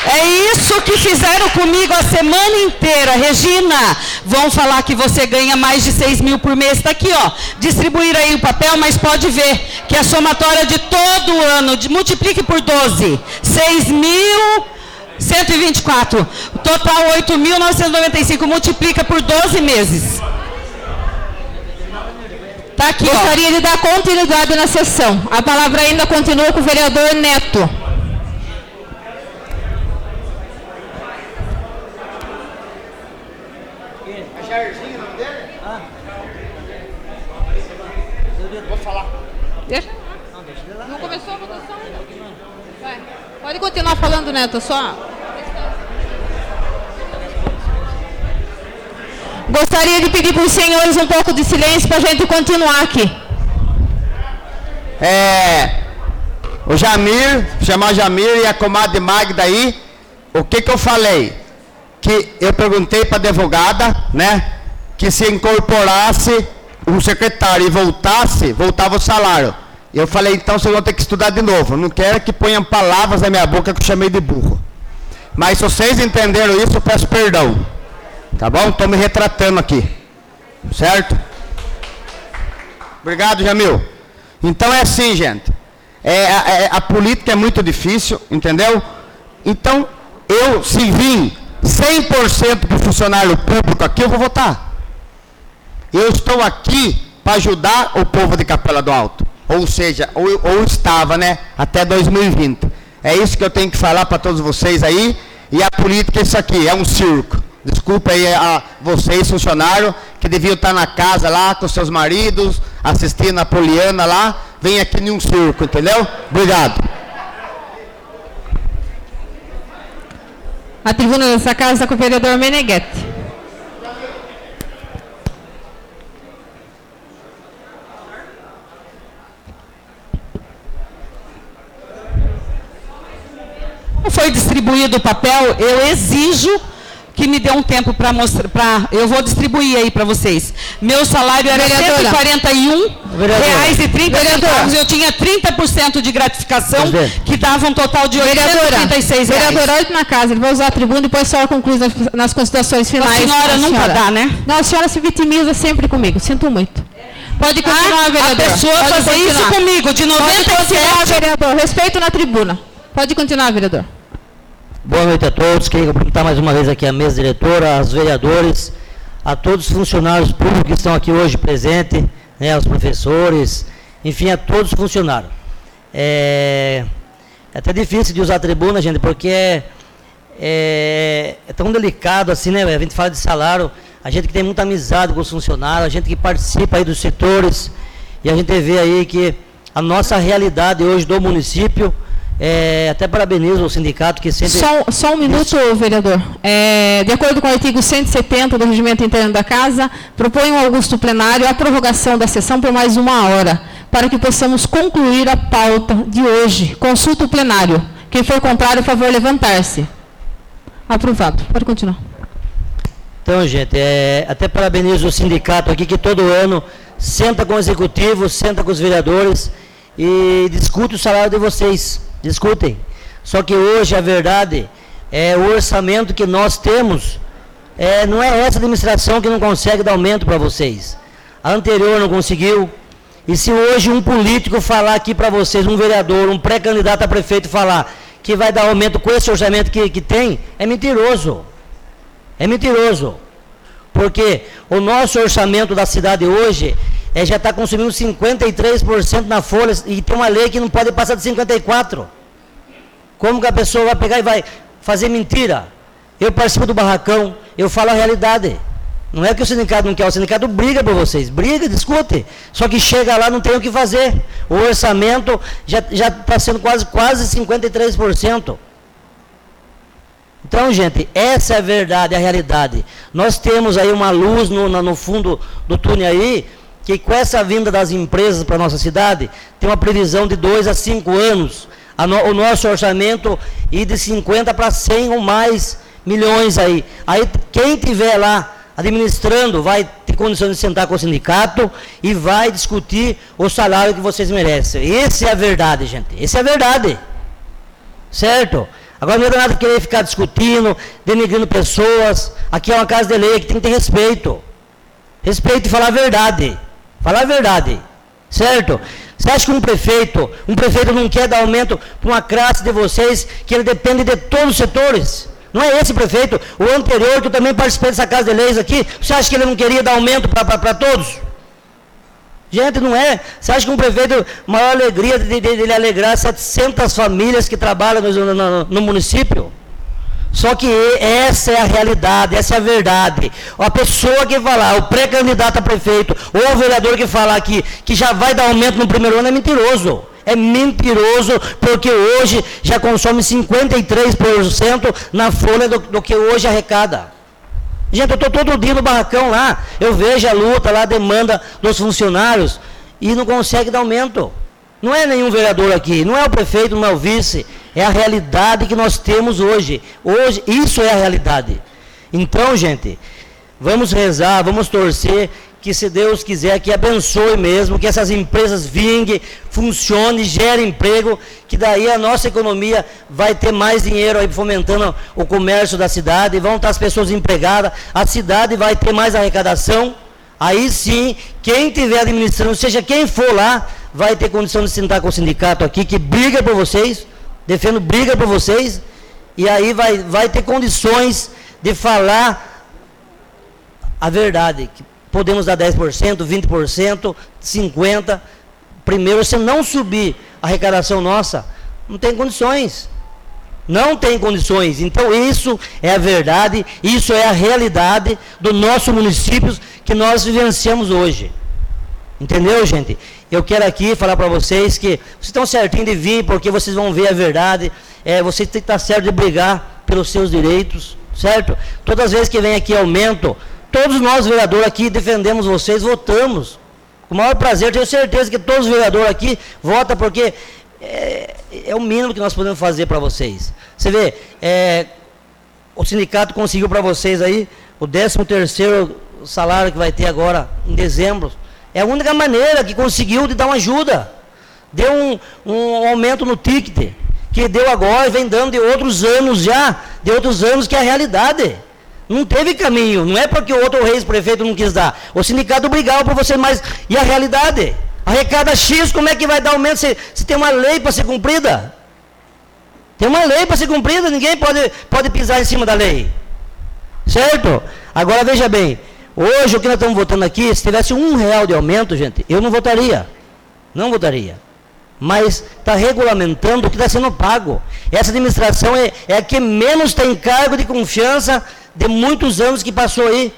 É isso que fizeram comigo a semana inteira. Regina, vão falar que você ganha mais de 6 mil por mês. Está aqui, ó. Distribuir aí o papel, mas pode ver que a somatória de todo ano, multiplique por 12. 6.124. Total 8.995. Multiplica por 12 meses. Está aqui, ó. Gostaria de dar continuidade na sessão. A palavra ainda continua com o vereador Neto. Vou falar. Deixa. Não começou a votação ainda. Vai. Pode continuar falando, Neto, só. Gostaria de pedir para os senhores um pouco de silêncio para a gente continuar aqui. O Jamir, chamar o Jamir e a comadre Magda aí, o que eu falei? Que eu perguntei para a advogada, né, que se incorporasse um secretário e voltava o salário. Eu falei, então vocês vão ter que estudar de novo. Não quero que ponham palavras na minha boca que eu chamei de burro. Mas se vocês entenderam isso, eu peço perdão. Tá bom? Estou me retratando aqui. Certo? Obrigado, Jamil. Então é assim, gente. A política é muito difícil, entendeu? Então, se vim 100% para o funcionário público aqui, eu vou votar. Eu estou aqui para ajudar o povo de Capela do Alto. Ou seja, ou estava, né? Até 2020. É isso que eu tenho que falar para todos vocês aí. E a política é isso aqui, é um circo. Desculpa aí a vocês, funcionários, que deviam estar na casa lá com seus maridos, assistindo a Poliana lá. Vem aqui em um circo, entendeu? Obrigado. A tribuna dessa casa está com o vereador Meneghetti. Foi distribuído o papel, eu exijo que me dê um tempo para mostrar, eu vou distribuir aí para vocês. Meu salário era R$ 141,30, eu tinha 30% de gratificação, que dava um total de R$ 836. Vereadora, olhe na casa, ele vai usar a tribuna e depois a senhora conclui nas considerações finais. A senhora nunca dá, né? Não, a senhora se vitimiza sempre comigo, sinto muito. Pode continuar, vereador. A pessoa fazer isso comigo, de 97... Pode continuar, vereador, respeito na tribuna. Pode continuar, vereador. Boa noite a todos. Queria cumprimentar mais uma vez aqui a mesa diretora, aos vereadores, a todos os funcionários públicos que estão aqui hoje presentes, né, aos professores, enfim, a todos os funcionários. É até difícil de usar a tribuna, gente, porque é tão delicado assim, né? A gente fala de salário, a gente que tem muita amizade com os funcionários, a gente que participa aí dos setores, e a gente vê aí que a nossa realidade hoje do município, até parabenizo o sindicato que sempre... Só um minuto, vereador. De acordo com o artigo 170 do Regimento Interno da Casa, propõe ao augusto plenário a prorrogação da sessão por mais 1 hora, para que possamos concluir a pauta de hoje. Consulta o plenário. Quem for contrário, por favor, levantar-se. Aprovado. Pode continuar. Então, gente, até parabenizo o sindicato aqui, que todo ano senta com o executivo, senta com os vereadores e discute o salário de vocês. Discutem. Só que hoje a verdade o orçamento que nós temos, não é essa administração que não consegue dar aumento para vocês. A anterior não conseguiu. E se hoje um político falar aqui para vocês, um vereador, um pré-candidato a prefeito falar que vai dar aumento com esse orçamento que tem, é mentiroso. É mentiroso. Porque o nosso orçamento da cidade hoje já está consumindo 53% na folha, e tem uma lei que não pode passar de 54%. Como que a pessoa vai pegar e vai fazer mentira? Eu participo do barracão, eu falo a realidade. Não é que o sindicato não quer, o sindicato briga por vocês, briga, discute. Só que chega lá, não tem o que fazer. O orçamento já está sendo quase 53%. Então, gente, essa é a verdade, a realidade. Nós temos aí uma luz no fundo do túnel aí, que com essa vinda das empresas para a nossa cidade, tem uma previsão de 2 a 5 anos. O nosso orçamento ir de 50 para 100 ou mais milhões aí. Aí, quem tiver lá administrando vai ter condição de sentar com o sindicato e vai discutir o salário que vocês merecem. Essa é a verdade, gente. Essa é a verdade. Certo? Agora não é nada querer ficar discutindo, denegrindo pessoas. Aqui é uma casa de lei, que tem que ter respeito. Respeito e falar a verdade. Falar a verdade. Certo? Você acha que um prefeito não quer dar aumento para uma classe de vocês que ele depende de todos os setores? Não é esse prefeito, o anterior, que eu também participei dessa casa de leis aqui, você acha que ele não queria dar aumento para todos? Gente, não é. Você acha que um prefeito, maior alegria dele alegrar 700 famílias que trabalham no município? Só que essa é a realidade, essa é a verdade. A pessoa que falar, o pré-candidato a prefeito, ou o vereador que falar aqui, que já vai dar aumento no primeiro ano, é mentiroso. É mentiroso, porque hoje já consome 53% na folha do que hoje arrecada. Gente, eu estou todo dia no barracão lá, eu vejo a luta lá, a demanda dos funcionários, e não consegue dar aumento. Não é nenhum vereador aqui, não é o prefeito, não é o vice, é a realidade que nós temos hoje. Hoje, isso é a realidade. Então, gente, vamos rezar, vamos torcer, que se Deus quiser, que abençoe mesmo, que essas empresas vinguem, funcionem, gerem emprego, que daí a nossa economia vai ter mais dinheiro aí fomentando o comércio da cidade, vão estar as pessoas empregadas, a cidade vai ter mais arrecadação, aí sim, quem estiver administrando, seja quem for lá, vai ter condição de sentar com o sindicato aqui, que briga por vocês, briga por vocês, e aí vai ter condições de falar a verdade, que podemos dar 10%, 20%, 50%. Primeiro, se não subir a arrecadação nossa, não tem condições. Não tem condições. Então, isso é a verdade, isso é a realidade do nosso município que nós vivenciamos hoje. Entendeu, gente? Eu quero aqui falar para vocês que vocês estão certinho de vir, porque vocês vão ver a verdade. Vocês têm que estar certo de brigar pelos seus direitos, certo? Todas as vezes que vem aqui aumento, todos nós, vereadores aqui, defendemos vocês, votamos. Com o maior prazer, tenho certeza que todos os vereadores aqui votam, porque é o mínimo que nós podemos fazer para vocês. Você vê, o sindicato conseguiu para vocês aí o 13º salário que vai ter agora em dezembro. É a única maneira que conseguiu de dar uma ajuda. Deu um aumento no ticket, que deu agora e vem dando de outros anos já, de outros anos que é a realidade. Não teve caminho, não é porque o outro ex-prefeito não quis dar. O sindicato brigava por você, mas e a realidade? Arrecada X, como é que vai dar aumento se tem uma lei para ser cumprida? Tem uma lei para ser cumprida, ninguém pode pisar em cima da lei. Certo? Agora veja bem, hoje o que nós estamos votando aqui, se tivesse R$1 de aumento, gente, eu não votaria. Não votaria. Mas está regulamentando o que está sendo pago. Essa administração é a que menos tem cargo de confiança de muitos anos que passou aí.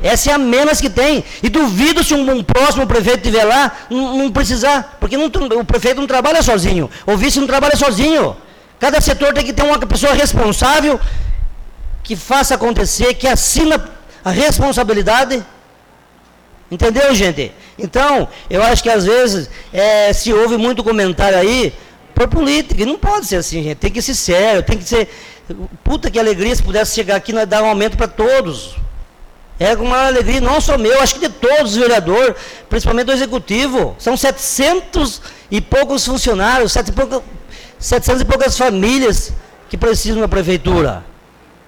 Essa é a menos que tem. E duvido se um próximo prefeito estiver lá, não precisar. Porque o prefeito não trabalha sozinho. O vice não trabalha sozinho. Cada setor tem que ter uma pessoa responsável que faça acontecer, que assina a responsabilidade. Entendeu, gente? Então, eu acho que às vezes se ouve muito comentário aí por política. E não pode ser assim, gente. Tem que ser sério, tem que ser... Puta que alegria se pudesse chegar aqui e dar um aumento para todos. É com uma alegria, não só meu, acho que de todos os vereadores, principalmente do executivo. São 700 e poucos funcionários, 700 e poucas famílias que precisam da prefeitura.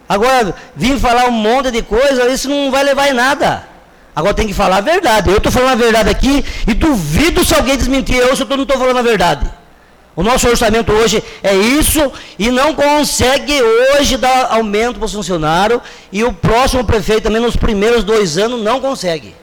Agora, vir falar um monte de coisa, isso não vai levar em nada. Agora tem que falar a verdade. Eu estou falando a verdade aqui e duvido se alguém desmentir eu se eu não estou falando a verdade. O nosso orçamento hoje é isso e não consegue hoje dar aumento para os funcionários e o próximo prefeito também nos primeiros 2 anos não consegue.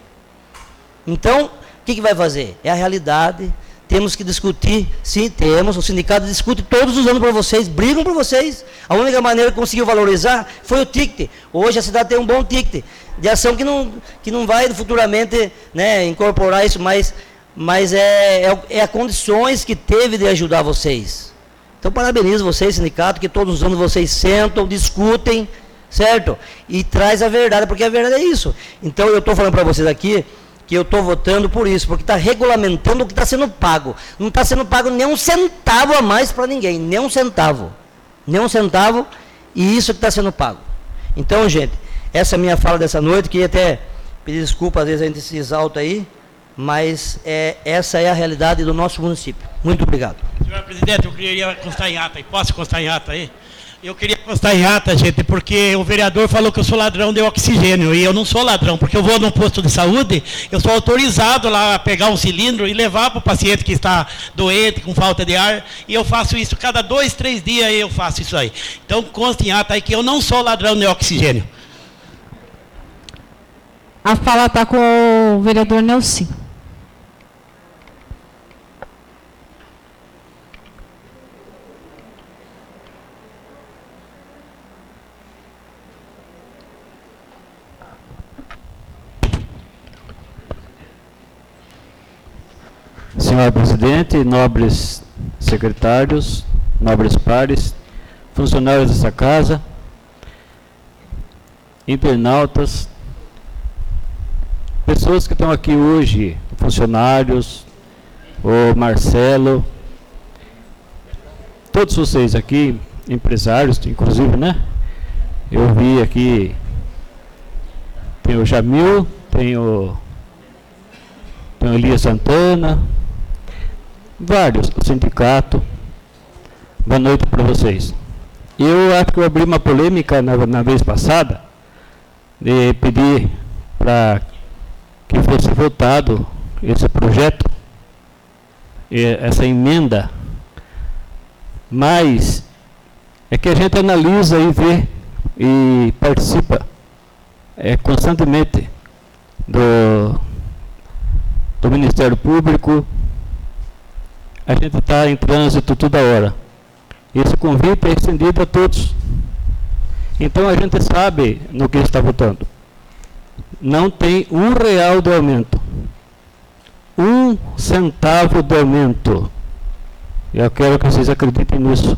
Então, o que vai fazer? É a realidade, temos que discutir, sim, temos, o sindicato discute todos os anos para vocês, brigam por vocês. A única maneira que conseguiu valorizar foi o ticket. Hoje a cidade tem um bom ticket. de ação que não vai futuramente, né, incorporar isso, mas é condições que teve de ajudar vocês. Então, parabenizo vocês, sindicato, que todos os anos vocês sentam, discutem, certo? E traz a verdade, porque a verdade é isso. Então, eu estou falando para vocês aqui que eu estou votando por isso, porque está regulamentando o que está sendo pago. Não está sendo pago nem um centavo a mais para ninguém, nem um centavo. Nem um centavo, e isso que está sendo pago. Então, gente, essa é a minha fala dessa noite, queria até pedir desculpa, às vezes a gente se exalta aí, mas essa é a realidade do nosso município. Muito obrigado. Senhor presidente, eu queria constar em ata aí. Posso constar em ata aí? Eu queria constar em ata, gente, porque o vereador falou que eu sou ladrão de oxigênio, e eu não sou ladrão, porque eu vou num posto de saúde, eu sou autorizado lá a pegar um cilindro e levar para o paciente que está doente, com falta de ar, e eu faço isso cada 2, 3 dias, eu faço isso aí. Então, consta em ata aí que eu não sou ladrão de oxigênio. A fala está com o vereador Nelson. Senhor presidente, nobres secretários, nobres pares, funcionários dessa casa, internautas, pessoas que estão aqui hoje, funcionários, o Marcelo, todos vocês aqui, empresários, inclusive, né? Eu vi aqui, tem o Jamil, tem o Elias Santana, vários, o sindicato. Boa noite para vocês. Eu acho que eu abri uma polêmica na vez passada, de pedir para que fosse votado esse projeto, essa emenda, mas é que a gente analisa e vê e participa constantemente do Ministério Público. A gente está em trânsito toda hora. Esse convite é estendido a todos. Então a gente sabe no que está votando. Não tem R$1 de aumento. 1 centavo de aumento. Eu quero que vocês acreditem nisso.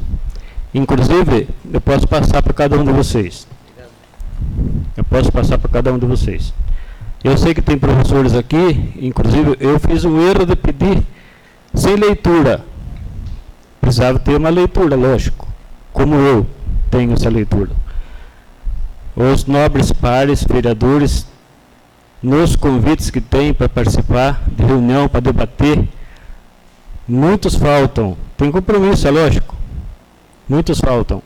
Inclusive, eu posso passar para cada um de vocês. Eu posso passar para cada um de vocês. Eu sei que tem professores aqui, inclusive eu fiz um erro de pedir sem leitura. Precisava ter uma leitura, lógico, como eu tenho essa leitura. Os nobres pares, vereadores, nos convites que tem para participar de reunião, para debater, muitos faltam. Tem compromisso, é lógico. Muitos faltam.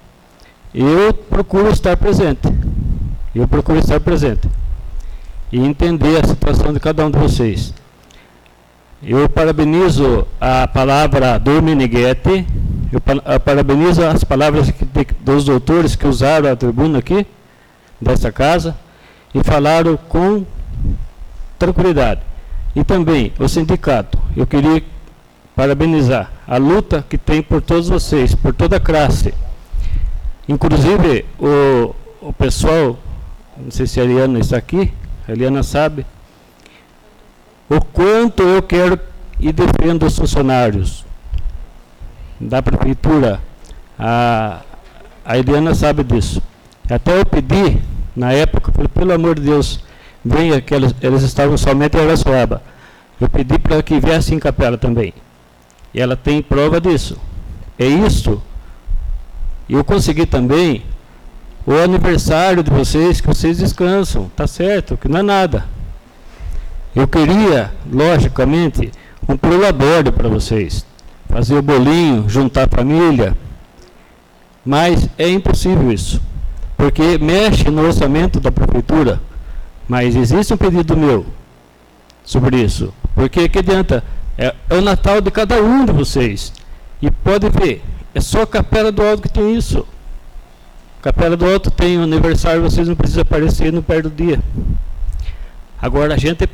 Eu procuro estar presente. E entender a situação de cada um de vocês. Eu parabenizo a palavra do Meneghetti, eu parabenizo as palavras dos doutores que usaram a tribuna aqui, dessa casa, e falaram com tranquilidade. E também o sindicato, eu queria parabenizar a luta que tem por todos vocês, por toda a classe. Inclusive, o pessoal, não sei se a Eliana está aqui, a Eliana sabe, o quanto eu quero e defendo os funcionários da prefeitura. A Eliana sabe disso. Até eu pedi, na época, falei, pelo amor de Deus, venha, que eles estavam somente em Araçoaba. Eu pedi para que viesse em Capela também. E ela tem prova disso. É isso. E eu consegui também o aniversário de vocês, que vocês descansam. Tá certo, que não é nada. Eu queria, logicamente, um prolabore para vocês. Fazer o bolinho, juntar a família. Mas é impossível isso. Porque mexe no orçamento da prefeitura. Mas existe um pedido meu sobre isso. Porque que adianta? É o Natal de cada um de vocês. E pode ver, é só a Capela do Alto que tem isso. Capela do Alto tem o aniversário, vocês não precisam aparecer no pé do dia. Agora a gente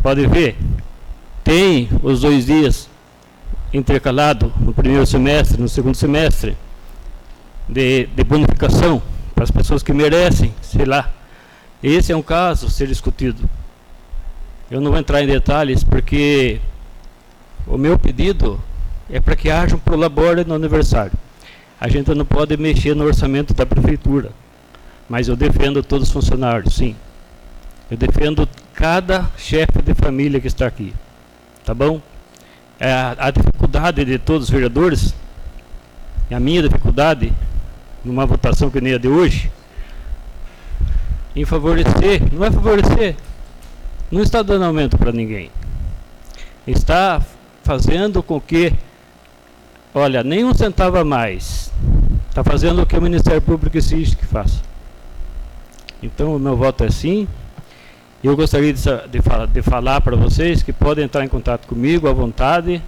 pode ver, tem os 2 dias intercalados no primeiro semestre, no segundo semestre, de bonificação para as pessoas que merecem, sei lá. Esse é um caso a ser discutido. Eu não vou entrar em detalhes, porque o meu pedido é para que haja um prolabore no aniversário. A gente não pode mexer no orçamento da prefeitura, mas eu defendo todos os funcionários, sim. Eu defendo cada chefe de família que está aqui, tá bom? A dificuldade de todos os vereadores, e a minha dificuldade, numa votação que nem a de hoje, em favorecer, não é favorecer, não está dando aumento para ninguém. Está fazendo com que, olha, nem um centavo a mais. Está fazendo o que o Ministério Público exige que faça. Então, o meu voto é sim. Eu gostaria de falar para vocês que podem entrar em contato comigo à vontade.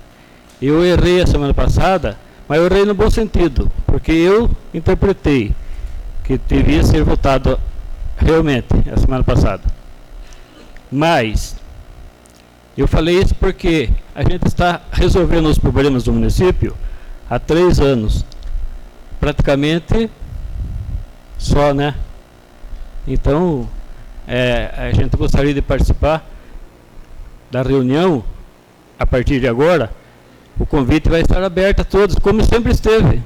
Eu errei a semana passada, mas eu errei no bom sentido, porque eu interpretei que devia ser votado realmente a semana passada. Mas eu falei isso porque a gente está resolvendo os problemas do município há 3 anos, praticamente só, né? Então, a gente gostaria de participar da reunião a partir de agora. O convite vai estar aberto a todos, como sempre esteve.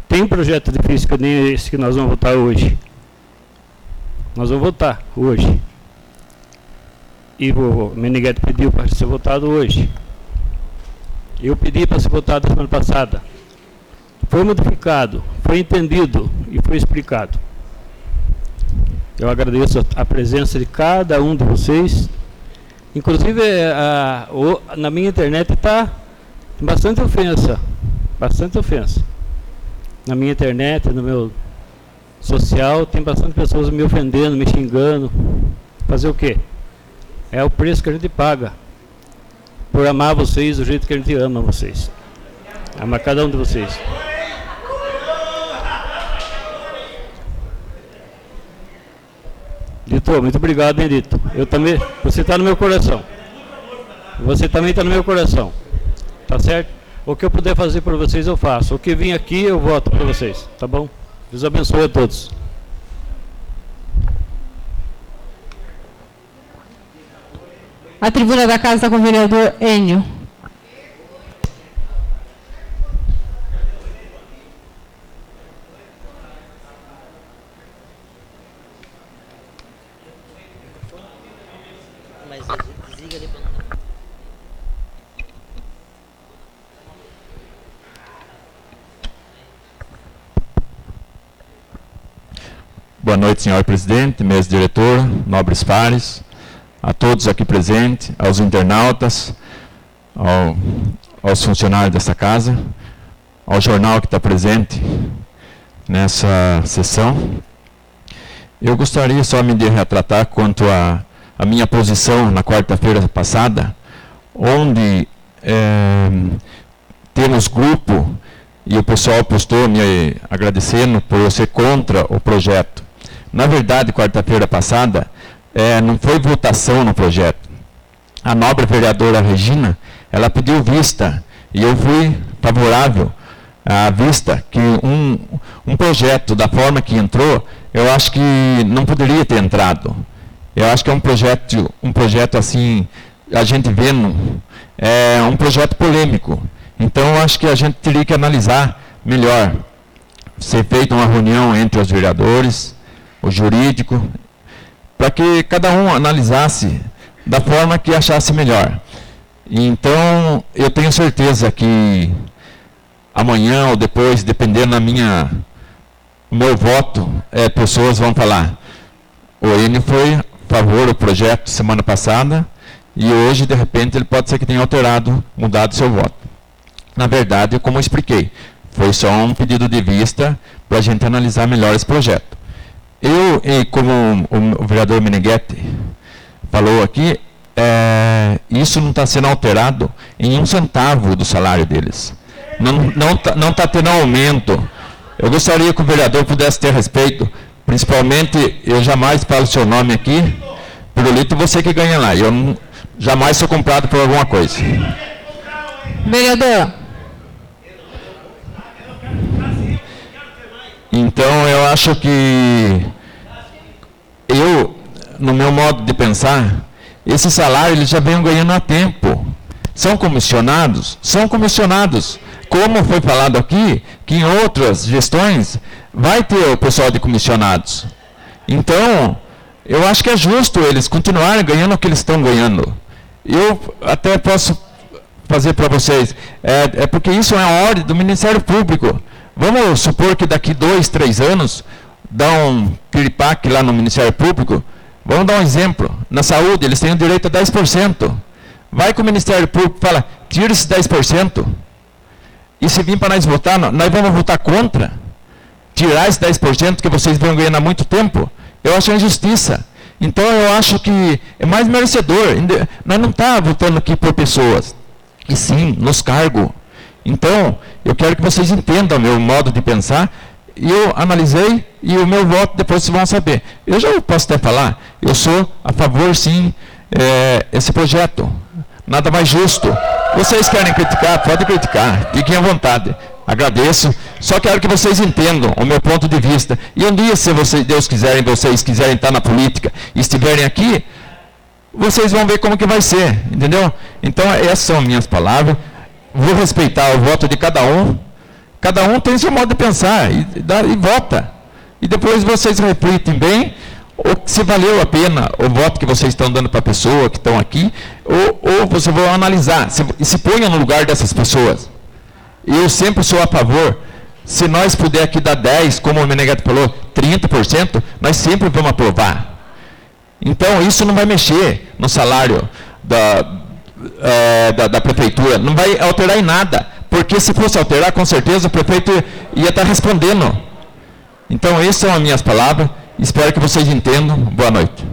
Tem um projeto difícil que nem esse que nós vamos votar hoje. Nós vamos votar hoje. E o Meneghetti pediu para ser votado hoje. Eu pedi para ser votado semana passada. Foi modificado, foi entendido e foi explicado. Eu agradeço a presença de cada um de vocês. Inclusive, na minha internet está bastante ofensa. Bastante ofensa. Na minha internet, no meu social, tem bastante pessoas me ofendendo, me xingando. Fazer o quê? É o preço que a gente paga por amar vocês do jeito que a gente ama vocês. Ama cada um de vocês. Dito, muito obrigado, hein, Dito. Eu também, você está no meu coração. Você também está no meu coração. Tá certo? O que eu puder fazer por vocês, eu faço. O que vim aqui, eu voto para vocês. Tá bom? Deus abençoe a todos. A tribuna da casa está com o vereador Enio. Boa noite, senhor presidente, mesa diretora, nobres pares, a todos aqui presentes, aos internautas, aos funcionários dessa casa, ao jornal que está presente nessa sessão. Eu gostaria só de retratar quanto à minha posição na quarta-feira passada, onde temos grupo, e o pessoal postou me agradecendo por eu ser contra o projeto. Na verdade, quarta-feira passada, não foi votação no projeto. A nobre vereadora Regina, ela pediu vista, e eu fui favorável à vista, que um projeto, da forma que entrou, eu acho que não poderia ter entrado. Eu acho que é um projeto assim, a gente vendo, um projeto polêmico. Então, eu acho que a gente teria que analisar melhor, ser feita uma reunião entre os vereadores, o jurídico, para que cada um analisasse da forma que achasse melhor. Então, eu tenho certeza que amanhã ou depois, dependendo do meu voto, pessoas vão falar: o Enio foi a favor do projeto semana passada, e hoje, de repente, ele pode ser que tenha mudado seu voto. Na verdade, como eu expliquei, foi só um pedido de vista para a gente analisar melhor esse projeto. E como o vereador Meneghetti falou aqui, isso não está sendo alterado em 1 centavo do salário deles. Não está tendo aumento. Eu gostaria que o vereador pudesse ter respeito, principalmente, eu jamais falo seu nome aqui, Pirulito, você que ganha lá. Eu jamais sou comprado por alguma coisa. Vereador. Então, eu acho que no meu modo de pensar, esse salário eles já vêm ganhando há tempo. São comissionados? São comissionados. Como foi falado aqui, que em outras gestões vai ter o pessoal de comissionados. Então, eu acho que é justo eles continuarem ganhando o que eles estão ganhando. Eu até posso fazer para vocês, porque isso é a ordem do Ministério Público. Vamos supor que daqui 2, 3 anos, dá um piripaque lá no Ministério Público. Vamos dar um exemplo. Na saúde, eles têm o direito a 10%. Vai com o Ministério Público e fala, tira esse 10%. E se vir para nós votar, nós vamos votar contra. Tirar esse 10% que vocês vão ganhando há muito tempo. Eu acho uma injustiça. Então, eu acho que é mais merecedor. Nós não estamos votando aqui por pessoas, e sim nos cargos. Então, eu quero que vocês entendam o meu modo de pensar. E eu analisei, e o meu voto depois vocês vão saber. Eu já posso até falar, eu sou a favor, sim, esse projeto. Nada mais justo. Vocês querem criticar? Pode criticar. Fiquem à vontade. Agradeço. Só quero que vocês entendam o meu ponto de vista. E um dia, se Deus quiserem, vocês quiserem estar na política e estiverem aqui, vocês vão ver como que vai ser. Entendeu? Então, essas são minhas palavras. Vou respeitar o voto de cada um. Cada um tem seu modo de pensar e vota. E depois vocês refletem bem se valeu a pena o voto que vocês estão dando para a pessoa que estão aqui, ou vocês vão analisar e se ponham no lugar dessas pessoas. Eu sempre sou a favor, se nós puder aqui dar 10%, como o Meneghetti falou, 30%, nós sempre vamos aprovar. Então, isso não vai mexer no salário da prefeitura, não vai alterar em nada, porque se fosse alterar, com certeza o prefeito ia estar respondendo. Então, essas são as minhas palavras, espero que vocês entendam. Boa noite.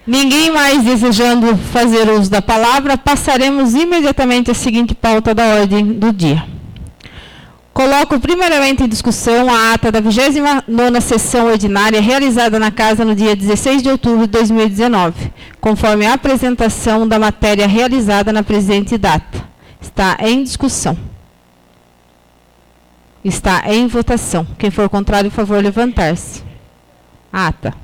Ninguém mais desejando fazer uso da palavra, passaremos imediatamente à seguinte pauta da ordem do dia. Coloco primeiramente em discussão a ata da 29ª sessão ordinária realizada na Casa no dia 16 de outubro de 2019, conforme a apresentação da matéria realizada na presente data. Está em discussão. Está em votação. Quem for contrário, por favor, levantar-se. Ata.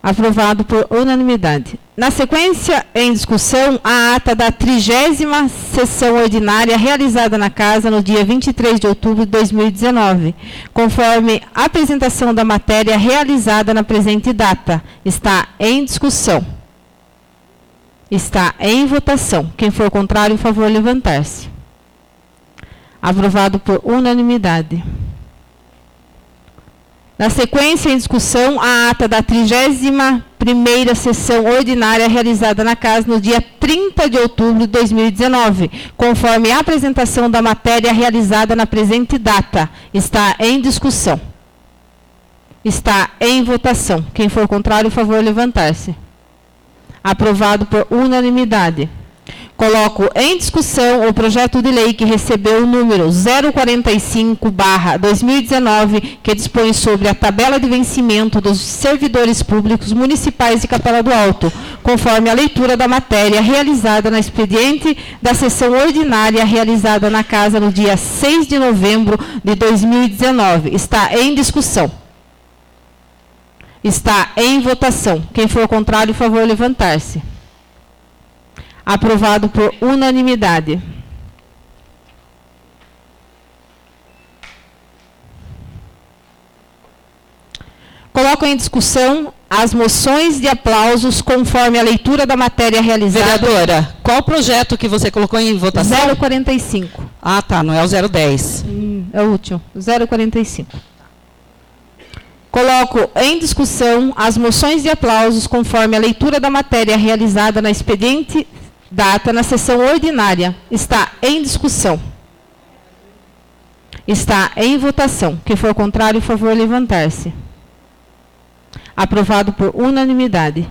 Aprovado por unanimidade. Na sequência, em discussão, a ata da 30ª sessão ordinária realizada na Casa no dia 23 de outubro de 2019, conforme a apresentação da matéria realizada na presente data. Está em discussão. Está em votação. Quem for contrário, por favor, levantar-se. Aprovado por unanimidade. Na sequência, em discussão, a ata da 31ª sessão ordinária realizada na Casa no dia 30 de outubro de 2019, conforme a apresentação da matéria realizada na presente data. Está em discussão. Está em votação. Quem for contrário, por favor, levantar-se. Aprovado por unanimidade. Coloco em discussão o projeto de lei que recebeu o número 045/2019, que dispõe sobre a tabela de vencimento dos servidores públicos municipais de Capela do Alto, conforme a leitura da matéria realizada na expediente da sessão ordinária realizada na Casa no dia 6 de novembro de 2019. Está em discussão. Está em votação. Quem for contrário, por favor, levantar-se. Aprovado por unanimidade. Coloco em discussão as moções de aplausos conforme a leitura da matéria realizada. Vereadora, qual o projeto que você colocou em votação? 045. Ah, tá, não é o 010. É o último, 045. Coloco em discussão as moções de aplausos conforme a leitura da matéria realizada na expediente data na sessão ordinária. Está em discussão. Está em votação. Quem for contrário, por favor, levantar-se. Aprovado por unanimidade.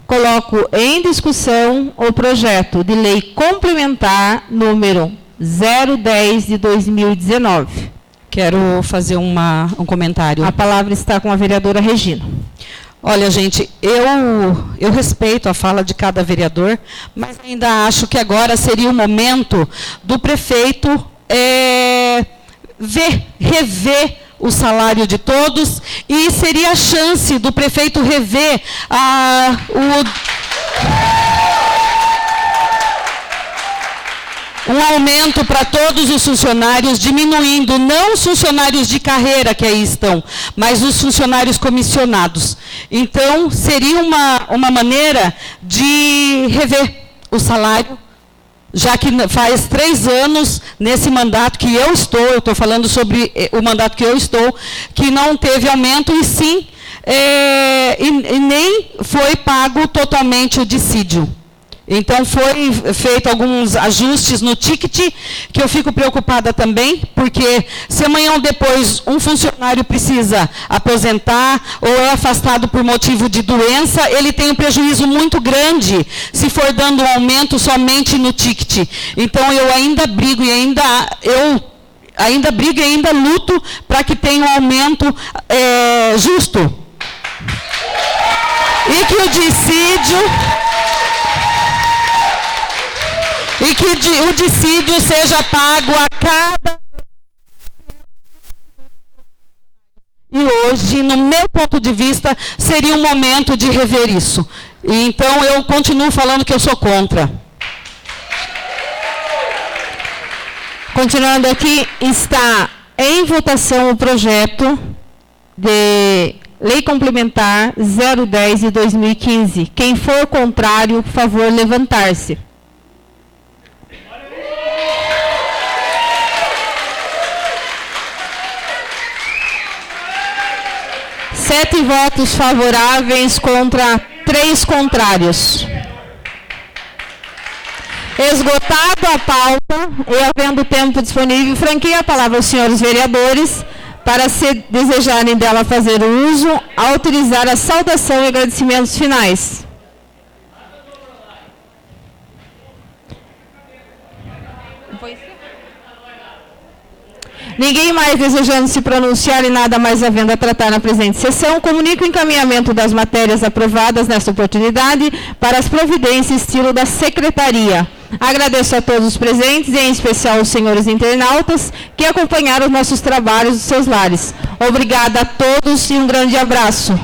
Coloco em discussão o projeto de lei complementar número 010 de 2019. Quero fazer um comentário. A palavra está com a vereadora Regina. Olha, gente, eu respeito a fala de cada vereador, mas ainda acho que agora seria o momento do prefeito rever o salário de todos, e seria a chance do prefeito rever um aumento para todos os funcionários, diminuindo não os funcionários de carreira que aí estão, mas os funcionários comissionados. Então, seria uma maneira de rever o salário, já que faz 3 anos, nesse mandato que eu estou falando sobre o mandato que eu estou, que não teve aumento, e sim, e nem foi pago totalmente o dissídio. Então, foi feito alguns ajustes no ticket, que eu fico preocupada também, porque se amanhã ou depois um funcionário precisa aposentar ou é afastado por motivo de doença, ele tem um prejuízo muito grande se for dando um aumento somente no ticket. Então, eu ainda brigo e ainda luto para que tenha um aumento justo. E que o dissídio seja pago a cada... E hoje, no meu ponto de vista, seria um momento de rever isso. E então, eu continuo falando que eu sou contra. Continuando aqui, está em votação o projeto de Lei Complementar 010 de 2015. Quem for contrário, por favor, levantar-se. 7 votos favoráveis contra 3 contrários. Esgotado a pauta e havendo tempo disponível, franqueio a palavra aos senhores vereadores para, se desejarem dela fazer uso, autorizar a saudação e agradecimentos finais. Ninguém mais desejando se pronunciar e nada mais havendo a tratar na presente sessão, comunico o encaminhamento das matérias aprovadas nesta oportunidade para as providências estilo da Secretaria. Agradeço a todos os presentes, e em especial aos senhores internautas que acompanharam os nossos trabalhos dos seus lares. Obrigada a todos e um grande abraço.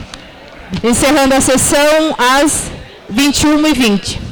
Encerrando a sessão às 21h20.